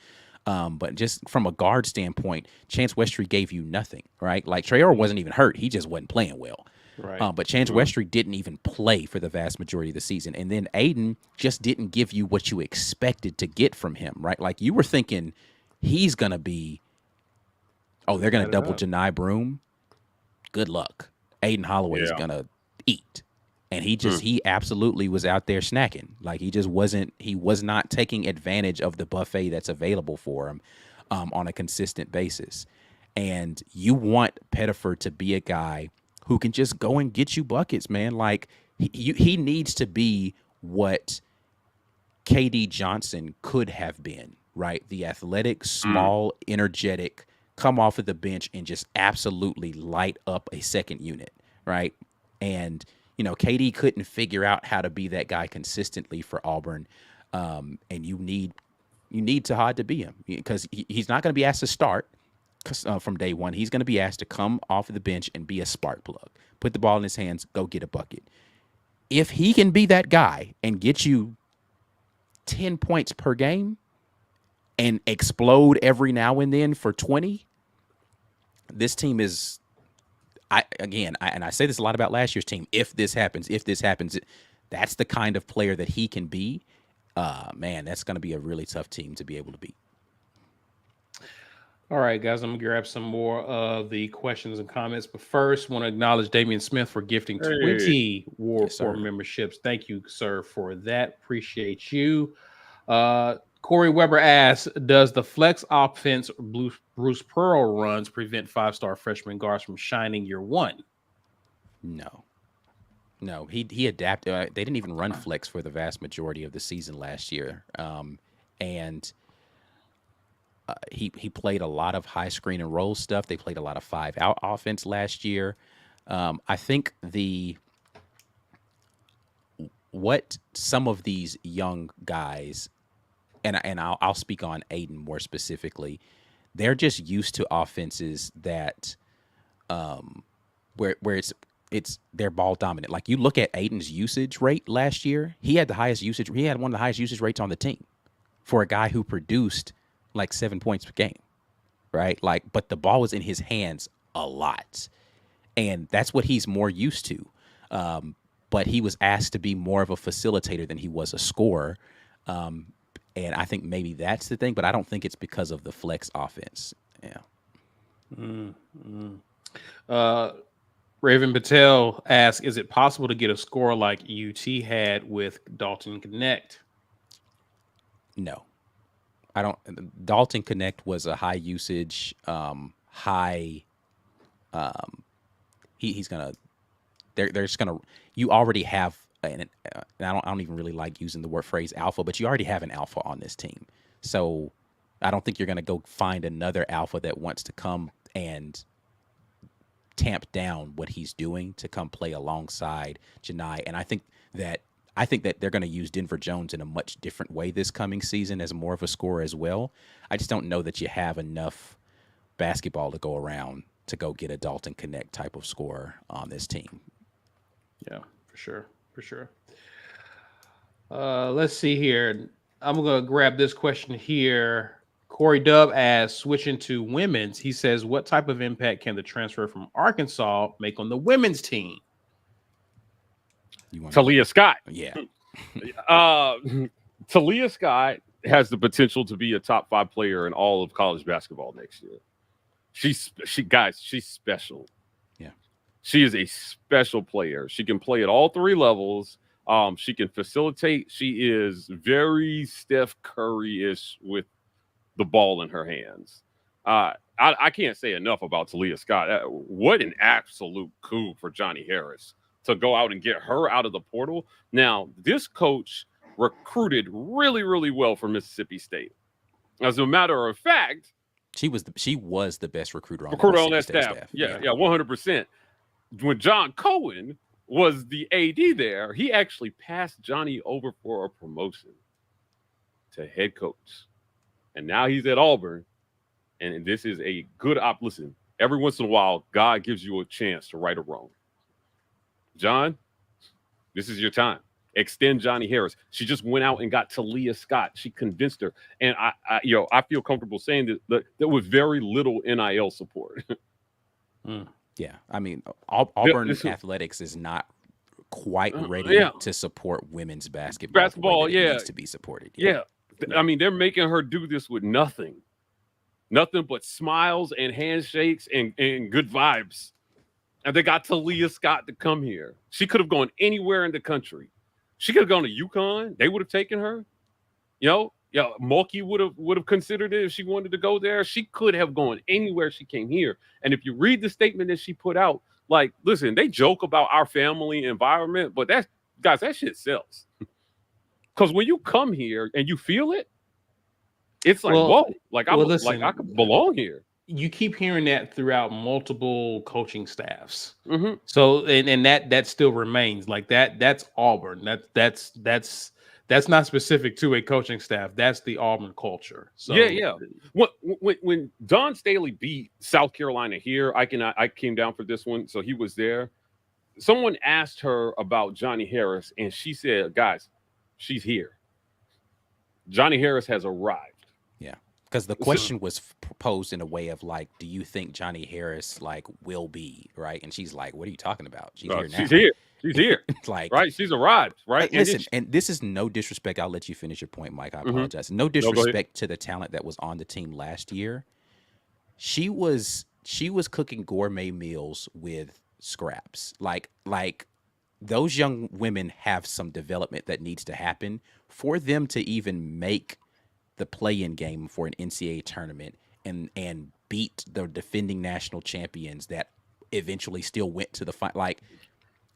But just from a guard standpoint, Chance Westry gave you nothing, right? Like, Trey Orr wasn't even hurt. He just wasn't playing well. Right. But Chance Westry didn't even play for the vast majority of the season. And then Aiden just didn't give you what you expected to get from him, right? Like you were thinking he's going to be, they're going to double Johni Broome. Good luck. Aiden Holloway is going to eat. And he absolutely was out there snacking. Like he was not taking advantage of the buffet that's available for him on a consistent basis. And you want Pettiford to be a guy who can just go and get you buckets, man. Like he needs to be what KD Johnson could have been, right? The athletic, small, energetic, come off of the bench and just absolutely light up a second unit, right? And KD couldn't figure out how to be that guy consistently for Auburn, and you need Tahad to be him because he's not going to be asked to start from day one. He's going to be asked to come off of the bench and be a spark plug, put the ball in his hands, go get a bucket. If he can be that guy and get you 10 points per game and explode every now and then for 20, this team is. I say this a lot about last year's team. If this happens, that's the kind of player that he can be. Man, that's going to be a really tough team to be able to beat. All right, guys, I'm going to grab some more of the questions and comments. But first, want to acknowledge Damian Smith for gifting 20 War Report memberships. Thank you, sir, for that. Appreciate you. Corey Weber asks, does the flex offense Bruce Pearl runs prevent five-star freshman guards from shining year one? No, he adapted. They didn't even run flex for the vast majority of the season last year. And he played a lot of high screen and roll stuff. They played a lot of 5-out offense last year. I think what some of these young guys, and I'll speak on Aiden more specifically, they're just used to offenses that where it's they're ball dominant. Like you look at Aiden's usage rate last year, he had one of the highest usage rates on the team for a guy who produced like 7 points per game, right? Like, but the ball was in his hands a lot, and that's what he's more used to. But he was asked to be more of a facilitator than he was a scorer. And I think maybe that's the thing, but I don't think it's because of the flex offense. Yeah. Raven Patel asks, is it possible to get a score like UT had with Dalton Connect? No. I don't. Dalton Connect was a high usage, he's gonna. They're just gonna. You already have. And I don't even really like using the phrase alpha, but you already have an alpha on this team. So I don't think you're gonna go find another alpha that wants to come and tamp down what he's doing to come play alongside Johni. And I think that they're going to use Denver Jones in a much different way this coming season as more of a scorer as well. I just don't know that you have enough basketball to go around to go get a Dalton Connect type of scorer on this team. Yeah, for sure. Let's see here. I'm going to grab this question here. Corey Dub asks, switching to women's, he says, what type of impact can the transfer from Arkansas make on the women's team? Talia Scott. Yeah. Talia Scott has the potential to be a top 5 player in all of college basketball next year. She's special. Yeah. She is a special player. She can play at all 3 levels. She can facilitate. She is very Steph Curry-ish with the ball in her hands. I can't say enough about Talia Scott. What an absolute coup for Johnny Harris to go out and get her out of the portal. Now, this coach recruited really, really well for Mississippi State. As a matter of fact, she was the best recruiter on that staff. Yeah, 100%. When John Cohen was the AD there, he actually passed Johnny over for a promotion to head coach. And now he's at Auburn. And this is a good listen, every once in a while, God gives you a chance to right a wrong. John, this is your time. Extend Johnny Harris. She just went out and got Talia Scott. She convinced her. And I feel comfortable saying that there was very little NIL support. Yeah, I mean, Yeah, Auburn this, athletics is not quite ready yeah, to support women's basketball the way basketball. that it Yeah, needs to be supported yet. yeah. I mean, they're making her do this with nothing but smiles and handshakes and good vibes. And they got Talia Scott to come here. She could have gone anywhere in the country. She could have gone to UConn. They would have taken her. Mulkey would have considered it if she wanted to go there. She could have gone anywhere she came here. And if you read the statement that she put out, like, listen, they joke about our family environment, but that shit sells. Because when you come here and you feel it, it's like, Well, whoa, like well, I listen, could belong here. you keep hearing that throughout multiple coaching staffs. Mm-hmm. So and that still remains like that. That's Auburn. That's not specific to a coaching staff. That's the Auburn culture. So Yeah. When Don Staley beat South Carolina here, I came down for this one, so he was there. Someone asked her about Johnny Harris, and she said, "Guys, she's here. Johnny Harris has arrived." Yeah, because the So, question was posed in a way of like, do you think Johnny Harris like will be right? And she's like, what are you talking about? She's here now. she's here. She's here. It's like, Right? She's arrived. Right? like, listen, and this is no disrespect. I'll let you finish your point, Mike. I Mhm. apologize. No No, go ahead. disrespect to the talent that was on the team last year. She was cooking gourmet meals with scraps. Like those young women have some development that needs to happen for them to even make the play-in game for an NCAA tournament and beat the defending national champions that eventually still went to the final. Like,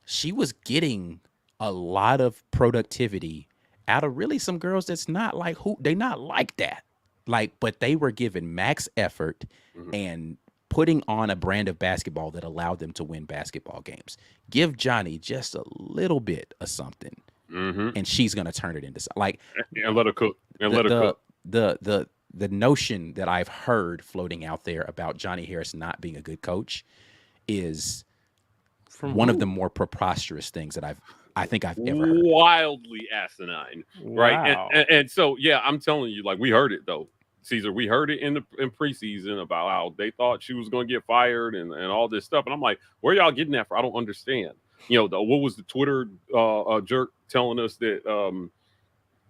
she was getting a lot of productivity out of really some girls that's not like who they not like that. Like, but they were given max effort Mhm. and putting on a brand of basketball that allowed them to win basketball games. Give Johnny just a little bit of something, Mhm. and she's gonna turn it into like And let her cook. And the let her cook. the notion that I've heard floating out there about Johnny Harris not being a good coach is from one of who? the more preposterous things that I think I've ever heard. Wildly asinine, right? Wow. And so, yeah, I'm telling you, like, we heard it though, Caesar. We heard it in preseason about how they thought she was going to get fired and all this stuff. And I'm like, where y'all getting that from? I don't understand. What was the Twitter jerk telling us that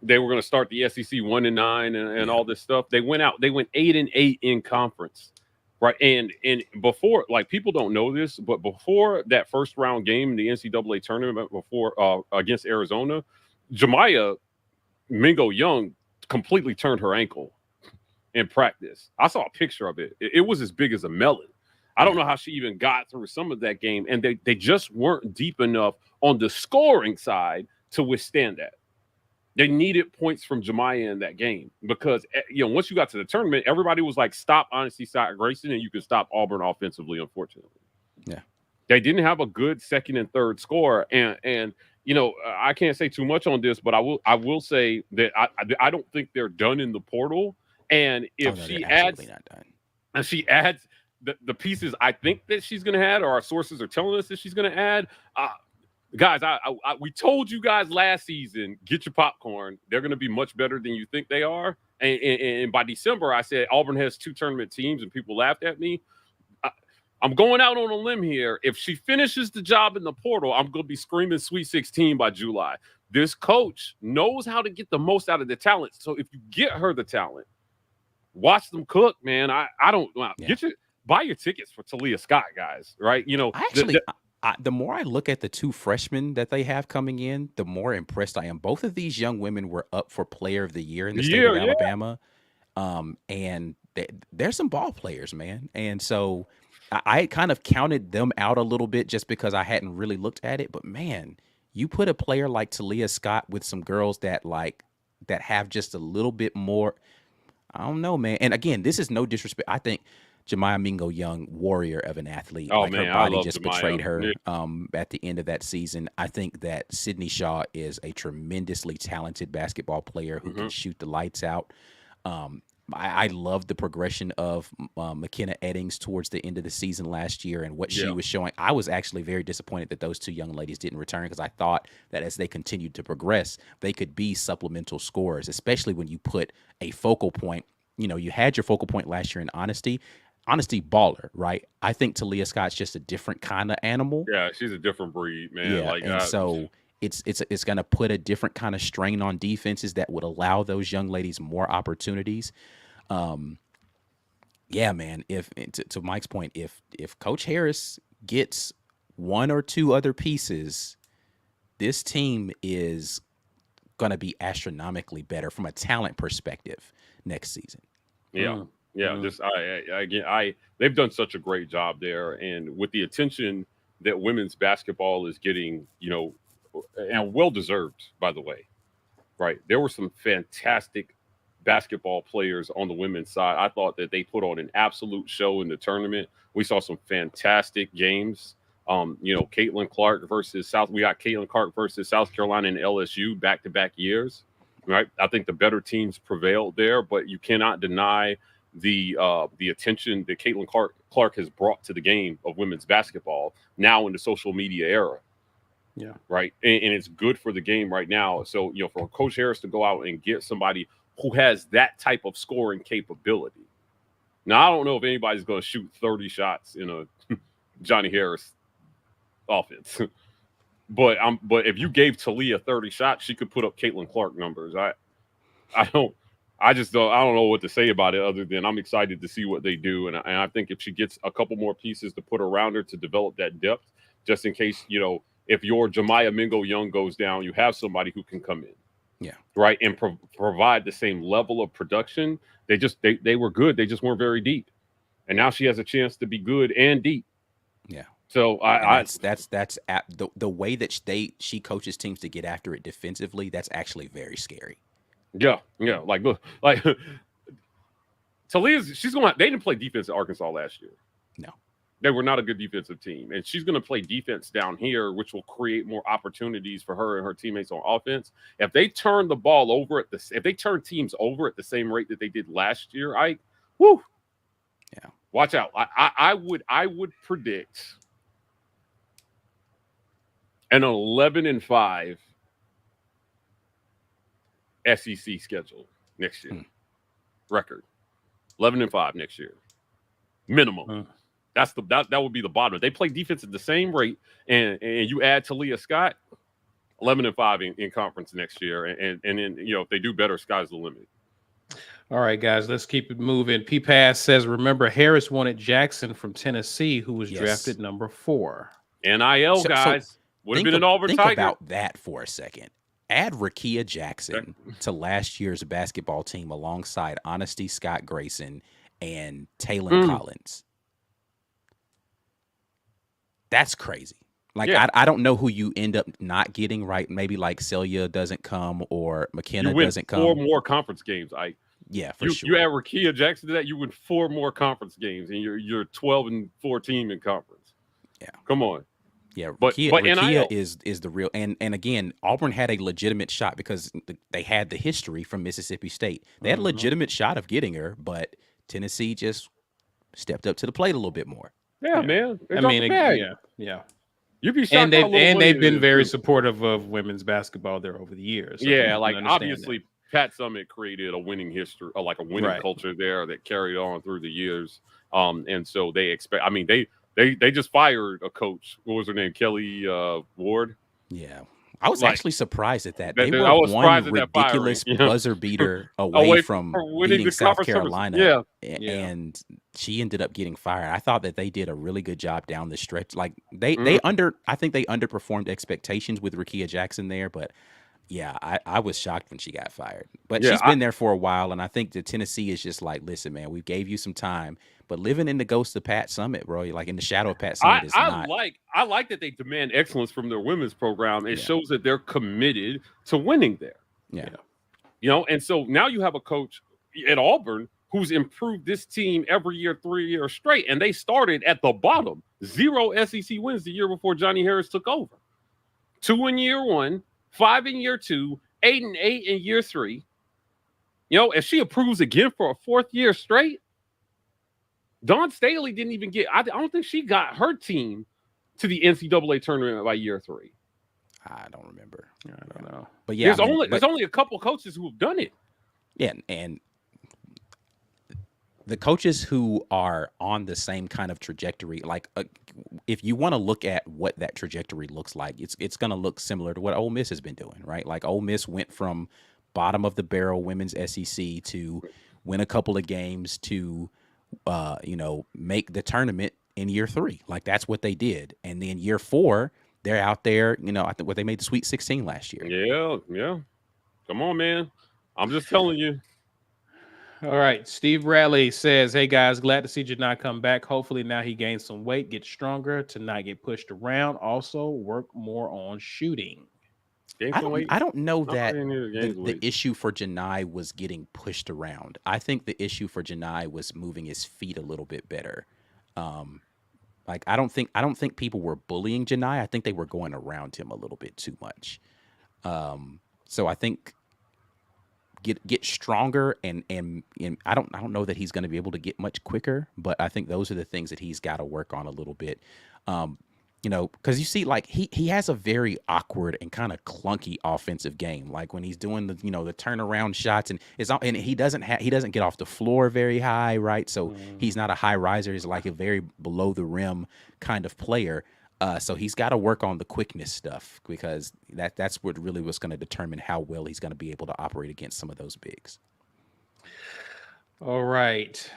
they were going to start the SEC 1-9 and all this stuff? They went 8-8 in conference. Right. And before, like, people don't know this, but before that first round game in the NCAA tournament against Arizona, Jemiah Mingo Young completely turned her ankle in practice. I saw a picture of it. It was as big as a melon. I don't know how she even got through some of that game. And they just weren't deep enough on the scoring side to withstand that. They needed points from Jemiah in that game because, once you got to the tournament, everybody was like, stop Honesty Scott Grayson, and you can stop Auburn offensively, unfortunately. Yeah. They didn't have a good second and third score. And I can't say too much on this, but I will say that I don't think they're done in the portal. And if she adds, not done. and she adds the pieces I think that she's going to add, or our sources are telling us that she's going to add, guys, we told you guys last season, get your popcorn. They're going to be much better than you think they are. And by December, I said Auburn has 2 tournament teams, and people laughed at me. I'm going out on a limb here. If she finishes the job in the portal, I'm going to be screaming Sweet 16 by July. This coach knows how to get the most out of the talent. So if you get her the talent, watch them cook, man. I don't buy your tickets for Talia Scott, guys. Right? The more I look at the 2 freshmen that they have coming in, the more impressed I am. Both of these young women were up for Player of the Year in the state of Alabama. And they're some ball players, man. And so I kind of counted them out a little bit just because I hadn't really looked at it. But, man, you put a player like Talia Scott with some girls that have just a little bit more. I don't know, man. And, again, this is no disrespect. I think Jemiah Mingo Young, warrior of an athlete. Oh, like, man, her body I love just Jemiah. betrayed her at the end of that season. I think that Sydney Shaw is a tremendously talented basketball player who can shoot the lights out. I love the progression of McKenna Eddings towards the end of the season last year and what she was showing. I was actually very disappointed that those 2 young ladies didn't return because I thought that as they continued to progress, they could be supplemental scorers, especially when you put a focal point. You had your focal point last year in Honesty. Honesty baller, right? I think Talia Scott's just a different kind of animal. Yeah, she's a different breed, man. Yeah, and so it's going to put a different kind of strain on defenses that would allow those young ladies more opportunities. Yeah, man. If to Mike's point, if Coach Harris gets one or two other pieces, this team is going to be astronomically better from a talent perspective next season. Yeah. Just they've done such a great job there, and with the attention that women's basketball is getting, and well deserved, by the way. Right, there were some fantastic basketball players on the women's side. I thought that they put on an absolute show in the tournament. We saw some fantastic games. Caitlin Clark versus South. We got Caitlin Clark versus South Carolina and LSU back-to-back years. Right, I think the better teams prevailed there, but you cannot deny the attention that Caitlin Clark has brought to the game of women's basketball now in the social media era. Yeah. Right. And it's good for the game right now. So, for Coach Harris to go out and get somebody who has that type of scoring capability. Now, I don't know if anybody's going to shoot 30 shots in a Johni Harris offense. But if you gave Talia 30 shots, she could put up Caitlin Clark numbers. I don't know what to say about it other than I'm excited to see what they do. And I think if she gets a couple more pieces to put around her to develop that depth, just in case, if your Jemiah Mingo Young goes down, you have somebody who can come in. Yeah. Right. And provide the same level of production. They were good. They just weren't very deep. And now she has a chance to be good and deep. Yeah. So that's the way that she coaches teams to get after it defensively. That's actually very scary. Yeah. Like Talia's, they didn't play defense at Arkansas last year. No. They were not a good defensive team, and she's going to play defense down here, which will create more opportunities for her and her teammates on offense. If they turn the ball over if they turn teams over at the same rate that they did last year, yeah, watch out. I would predict an 11-5 SEC schedule next year. Record 11-5 next year, minimum. That would be the bottom. They play defense at the same rate, and you add Talia Scott, 11-5 in conference next year, and then if they do better, sky's the limit. All right, guys, let's keep it moving. P-Pass says, remember Harris wanted Jackson from Tennessee, who was drafted number 4. NIL guys would have been an Auburn Think Tiger. About that for a second. Add Rakia Jackson to last year's basketball team alongside Honesty Scott Grayson and Taylor Collins. That's crazy. Like, I don't know who you end up not getting, right? Maybe like Celia doesn't come or McKenna doesn't come. 4 more conference games. Yeah, for sure. You add Rakia Jackson to that, you win 4 more conference games, and you're 12-14 in conference. Yeah. Come on. Yeah, Rakia is the real, and again, Auburn had a legitimate shot because they had the history from Mississippi State. They had a legitimate shot of getting her, but Tennessee just stepped up to the plate a little bit more. Yeah, man. Yeah. You'd be shocked. And they've been very supportive of women's basketball there over the years. So obviously, Pat Summitt created a winning history, like a winning culture there that carried on through the years. And so they expect. I mean, they just fired a coach. What was her name? Kelly Ward. Yeah. I was actually surprised at that. They I were was one ridiculous buzzer beater away from beating South Carolina. And she ended up getting fired. I thought that they did a really good job down the stretch. Like I think they underperformed expectations with Rakia Jackson there, but yeah, I was shocked when she got fired. But she's been there for a while, and I think the Tennessee is just like, listen, man, we gave you some time, but living in the ghost of Pat Summitt, bro, like in the shadow of Pat Summitt is not. I like that they demand excellence from their women's program. It shows that they're committed to winning there. Yeah. And so now you have a coach at Auburn who's improved this team every year, 3 years straight, and they started at the bottom. 0 SEC wins the year before Johni Harris took over. 2 in year 1. 5 in year 2, 8-8 in year 3. If she approves again for a 4th year straight, Dawn Staley didn't even get. I don't think she got her team to the NCAA tournament by year 3. I don't remember. I don't know. But yeah, there's only a couple coaches who have done it. Yeah, and the coaches who are on the same kind of trajectory, like if you want to look at what that trajectory looks like, it's going to look similar to what Ole Miss has been doing, right? Like Ole Miss went from bottom of the barrel women's SEC to win a couple of games to, make the tournament in year 3. Like that's what they did. And then year 4, they're out there, I think they made the Sweet 16 last year. Yeah. Come on, man. I'm just telling you. All right. Steve Bradley says, hey, guys, glad to see Johni come back. Hopefully now he gains some weight, gets stronger, to not get pushed around. Also, work more on shooting. I don't know that the issue for Johni was getting pushed around. I think the issue for Johni was moving his feet a little bit better. Like I don't think people were bullying Johni. I think they were going around him a little bit too much. So I think get stronger and I don't know that he's going to be able to get much quicker, but I think those are the things that he's got to work on a little bit. Because you see, like he has a very awkward and kind of clunky offensive game. Like when he's doing the the turnaround shots and he doesn't get off the floor very high, right? So he's not a high riser. He's like a very below the rim kind of player. So he's got to work on the quickness stuff because that's what really was going to determine how well he's going to be able to operate against some of those bigs. All right.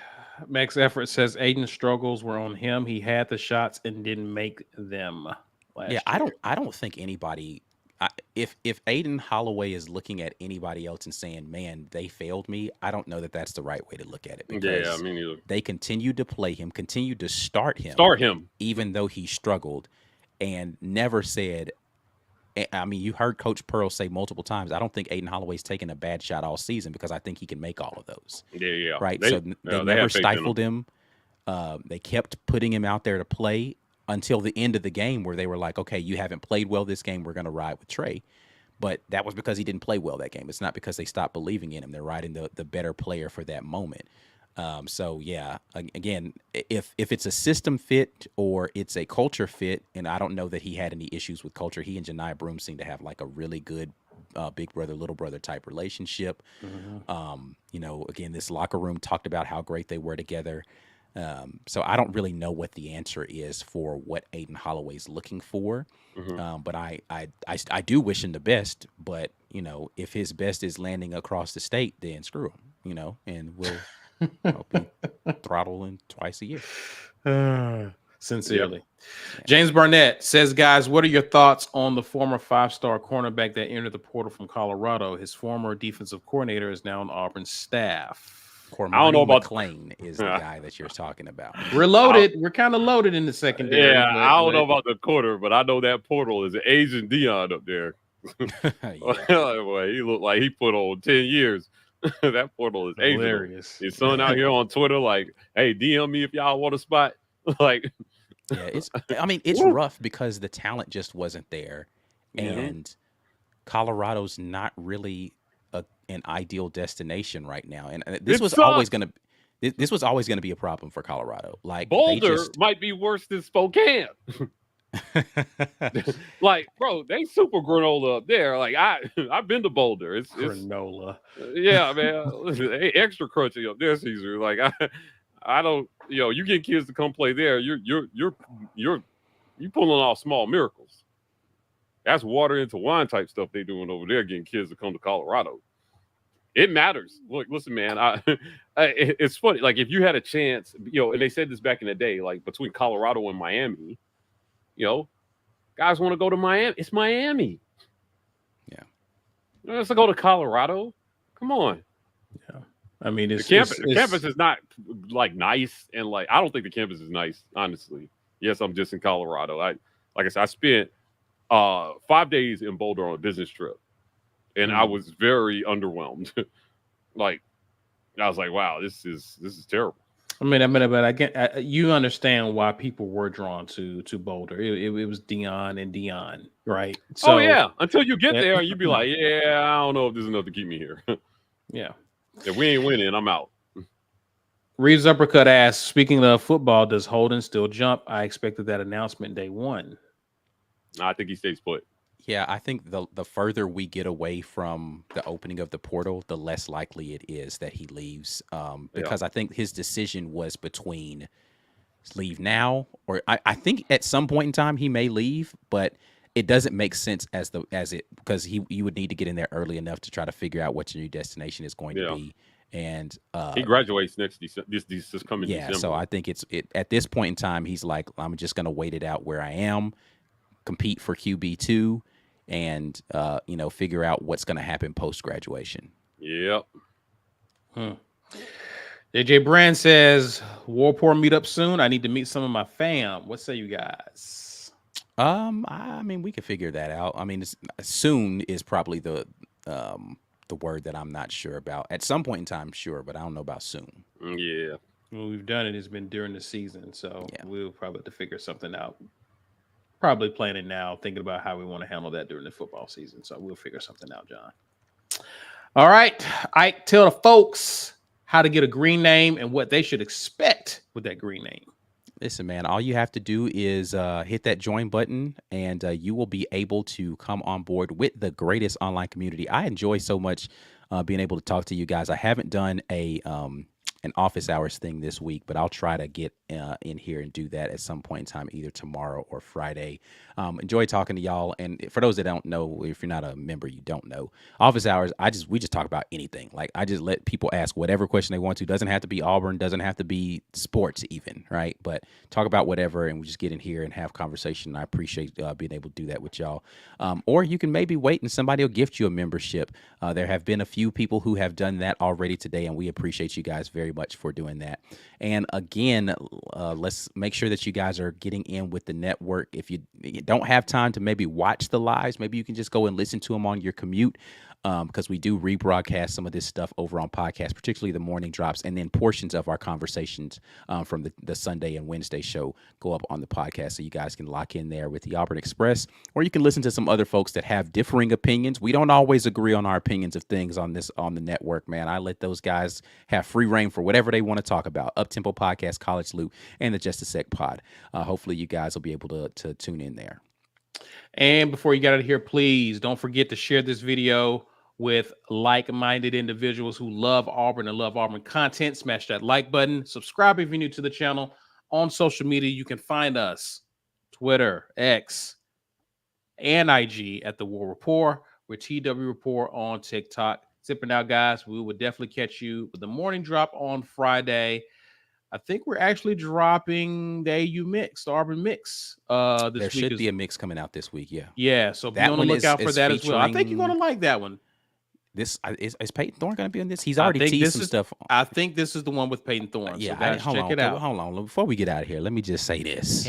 Max Effort says Aiden's struggles were on him. He had the shots and didn't make them last year. I don't think anybody if Aiden Holloway is looking at anybody else and saying, man, they failed me, I don't know that that's the right way to look at it. Because they continued to play him, continued to start him, even though he struggled, and never said, I mean, you heard Coach Pearl say multiple times, I don't think Aiden Holloway's taken a bad shot all season because I think he can make all of those. Yeah. Right? So they never stifled him. They kept putting him out there to play until the end of the game where they were like, okay, you haven't played well this game. We're going to ride with Trey. But that was because he didn't play well that game. It's not because they stopped believing in him. They're riding the better player for that moment. So, yeah, again, if it's a system fit or it's a culture fit, and I don't know that he had any issues with culture. He and Johni Broome seem to have like a really good big brother, little brother type relationship. Again, this locker room talked about how great they were together. So I don't really know what the answer is for what Aiden Holloway's looking for. But I do wish him the best. But, if his best is landing across the state, then screw him, and we'll be throttling twice a year. Sincerely. Yeah. James Barnett says, guys, what are your thoughts on the former 5-star cornerback that entered the portal from Colorado? His former defensive coordinator is now on Auburn's staff. I don't know about McClain is the guy that you're talking about. We're loaded. We're kind of loaded in the secondary. Yeah, I don't know about the quarter, but I know that portal is an Asian Dion up there. Well, he looked like he put on 10 years. That portal is hilarious. His son out here on Twitter, like, hey, DM me if y'all want a spot. Like, yeah, it's rough because the talent just wasn't there, and Colorado's not really an ideal destination right now, and this was always going to be a problem for Colorado. Like Boulder might be worse than Spokane. Like, bro, they super granola up there. Like I've been to Boulder. It's granola. Yeah, man. They extra crunchy up there, Caesar. Like I don't. You get kids to come play there. You're pulling off small miracles. That's water into wine type stuff they doing over there, getting kids to come to Colorado. It matters. Look, listen, man. It's funny. Like if you had a chance, and they said this back in the day, like between Colorado and Miami, guys want to go to Miami. It's Miami. Yeah. Let's go to Colorado. Come on. Yeah. I mean, the campus is not like nice, and like I don't think the campus is nice, honestly. Yes, I'm just in Colorado. Like I said, I spent 5 days in Boulder on a business trip, and I was very underwhelmed. Like I was like, wow, this is terrible. But I get you understand why people were drawn to Boulder. It was Dion, right? So, until you get there, you'd be like, yeah, I don't know if this is enough to keep me here. Yeah. If we ain't winning, I'm out. Reeves Uppercut asks, speaking of football, does Holden still jump? I expected that announcement day one. I think he stays put. Yeah, I think the further we get away from the opening of the portal, the less likely it is that he leaves. Because I think his decision was between leave now or I think at some point in time he may leave, but it doesn't make sense because you would need to get in there early enough to try to figure out what your new destination is going to be. And he graduates next this coming December. So I think it at this point in time he's like, I'm just going to wait it out where I am, compete for QB2, and figure out what's going to happen post graduation. Yep. AJ Brand says, Rapport meet up soon. I need to meet some of my fam. What say you guys? I mean, we could figure that out. I mean, soon is probably the word that I'm not sure about. At some point in time, sure, but I don't know about soon. Yeah. Well, we've done it. It's been during the season, so we'll probably have to figure something out. Probably planning now, thinking about how we want to handle that during the football season. So we'll figure something out, John. All right. Ike, tell the folks how to get a green name and what they should expect with that green name. Listen, man, all you have to do is hit that join button, and you will be able to come on board with the greatest online community. I enjoy so much being able to talk to you guys. I haven't done an office hours thing this week, but I'll try to get in here and do that at some point in time, either tomorrow or Friday. Enjoy talking to y'all. And for those that don't know, if you're not a member, you don't know, office hours, we just talk about anything. Like, I just let people ask whatever question they want to. Doesn't have to be Auburn, doesn't have to be sports even, right? But talk about whatever, and we just get in here and have conversation. I appreciate being able to do that with y'all. Or you can maybe wait and somebody will gift you a membership. There have been a few people who have done that already today, and we appreciate you guys very much for doing that. And again, let's make sure that you guys are getting in with the network. If you don't have time to maybe watch the lives, maybe you can just go and listen to them on your commute, because we do rebroadcast some of this stuff over on podcasts, particularly the morning drops, and then portions of our conversations from the Sunday and Wednesday show go up on the podcast, so you guys can lock in there with the Auburn Express, or you can listen to some other folks that have differing opinions. We don't always agree on our opinions of things on the network, man. I let those guys have free reign for whatever they want to talk about. Uptempo Podcast, College Loop, and the Just a Sec Pod. Hopefully you guys will be able to tune in there. And before you get out of here, please don't forget to share this video with like-minded individuals who love Auburn and love Auburn content. Smash that like button. Subscribe if you're new to the channel. On social media, you can find us Twitter, X, and IG at The War Rapport. We're TW Rapport on TikTok. Sipping out, guys. We will definitely catch you with the morning drop on Friday. I think we're actually dropping the AU mix, the Auburn mix. This there should be a mix coming out this week, yeah. Yeah, so be on the lookout for that as well. I think you're going to like that one. Is Peyton Thorne going to be on this? He's already teased some stuff. I think this is the one with Peyton Thorne. Yeah, so guys, check it out. Hold on. Before we get out of here, let me just say this.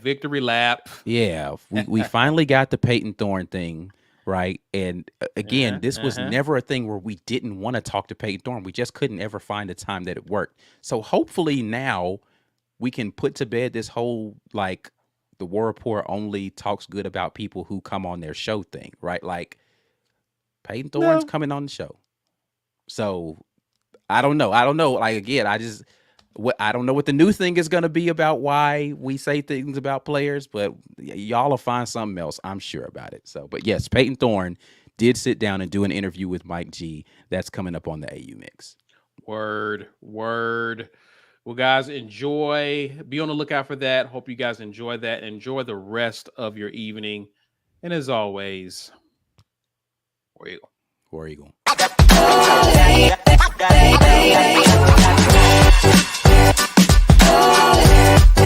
Victory lap. Yeah, we finally got the Peyton Thorne thing. Right. And again, this was never a thing where we didn't want to talk to Peyton Thorne. We just couldn't ever find a time that it worked. So hopefully now we can put to bed this whole, like, the War Rapport only talks good about people who come on their show thing. Right. Like, Peyton Thorne's coming on the show. So I don't know. Like, again, I don't know what the new thing is going to be about why we say things about players, but y'all will find something else, I'm sure, about it. So, but yes, Peyton Thorne did sit down and do an interview with Mike G. That's coming up on the AU Mix. Word. Well, guys, enjoy. Be on the lookout for that. Hope you guys enjoy that. Enjoy the rest of your evening. And as always, War Eagle. Oh,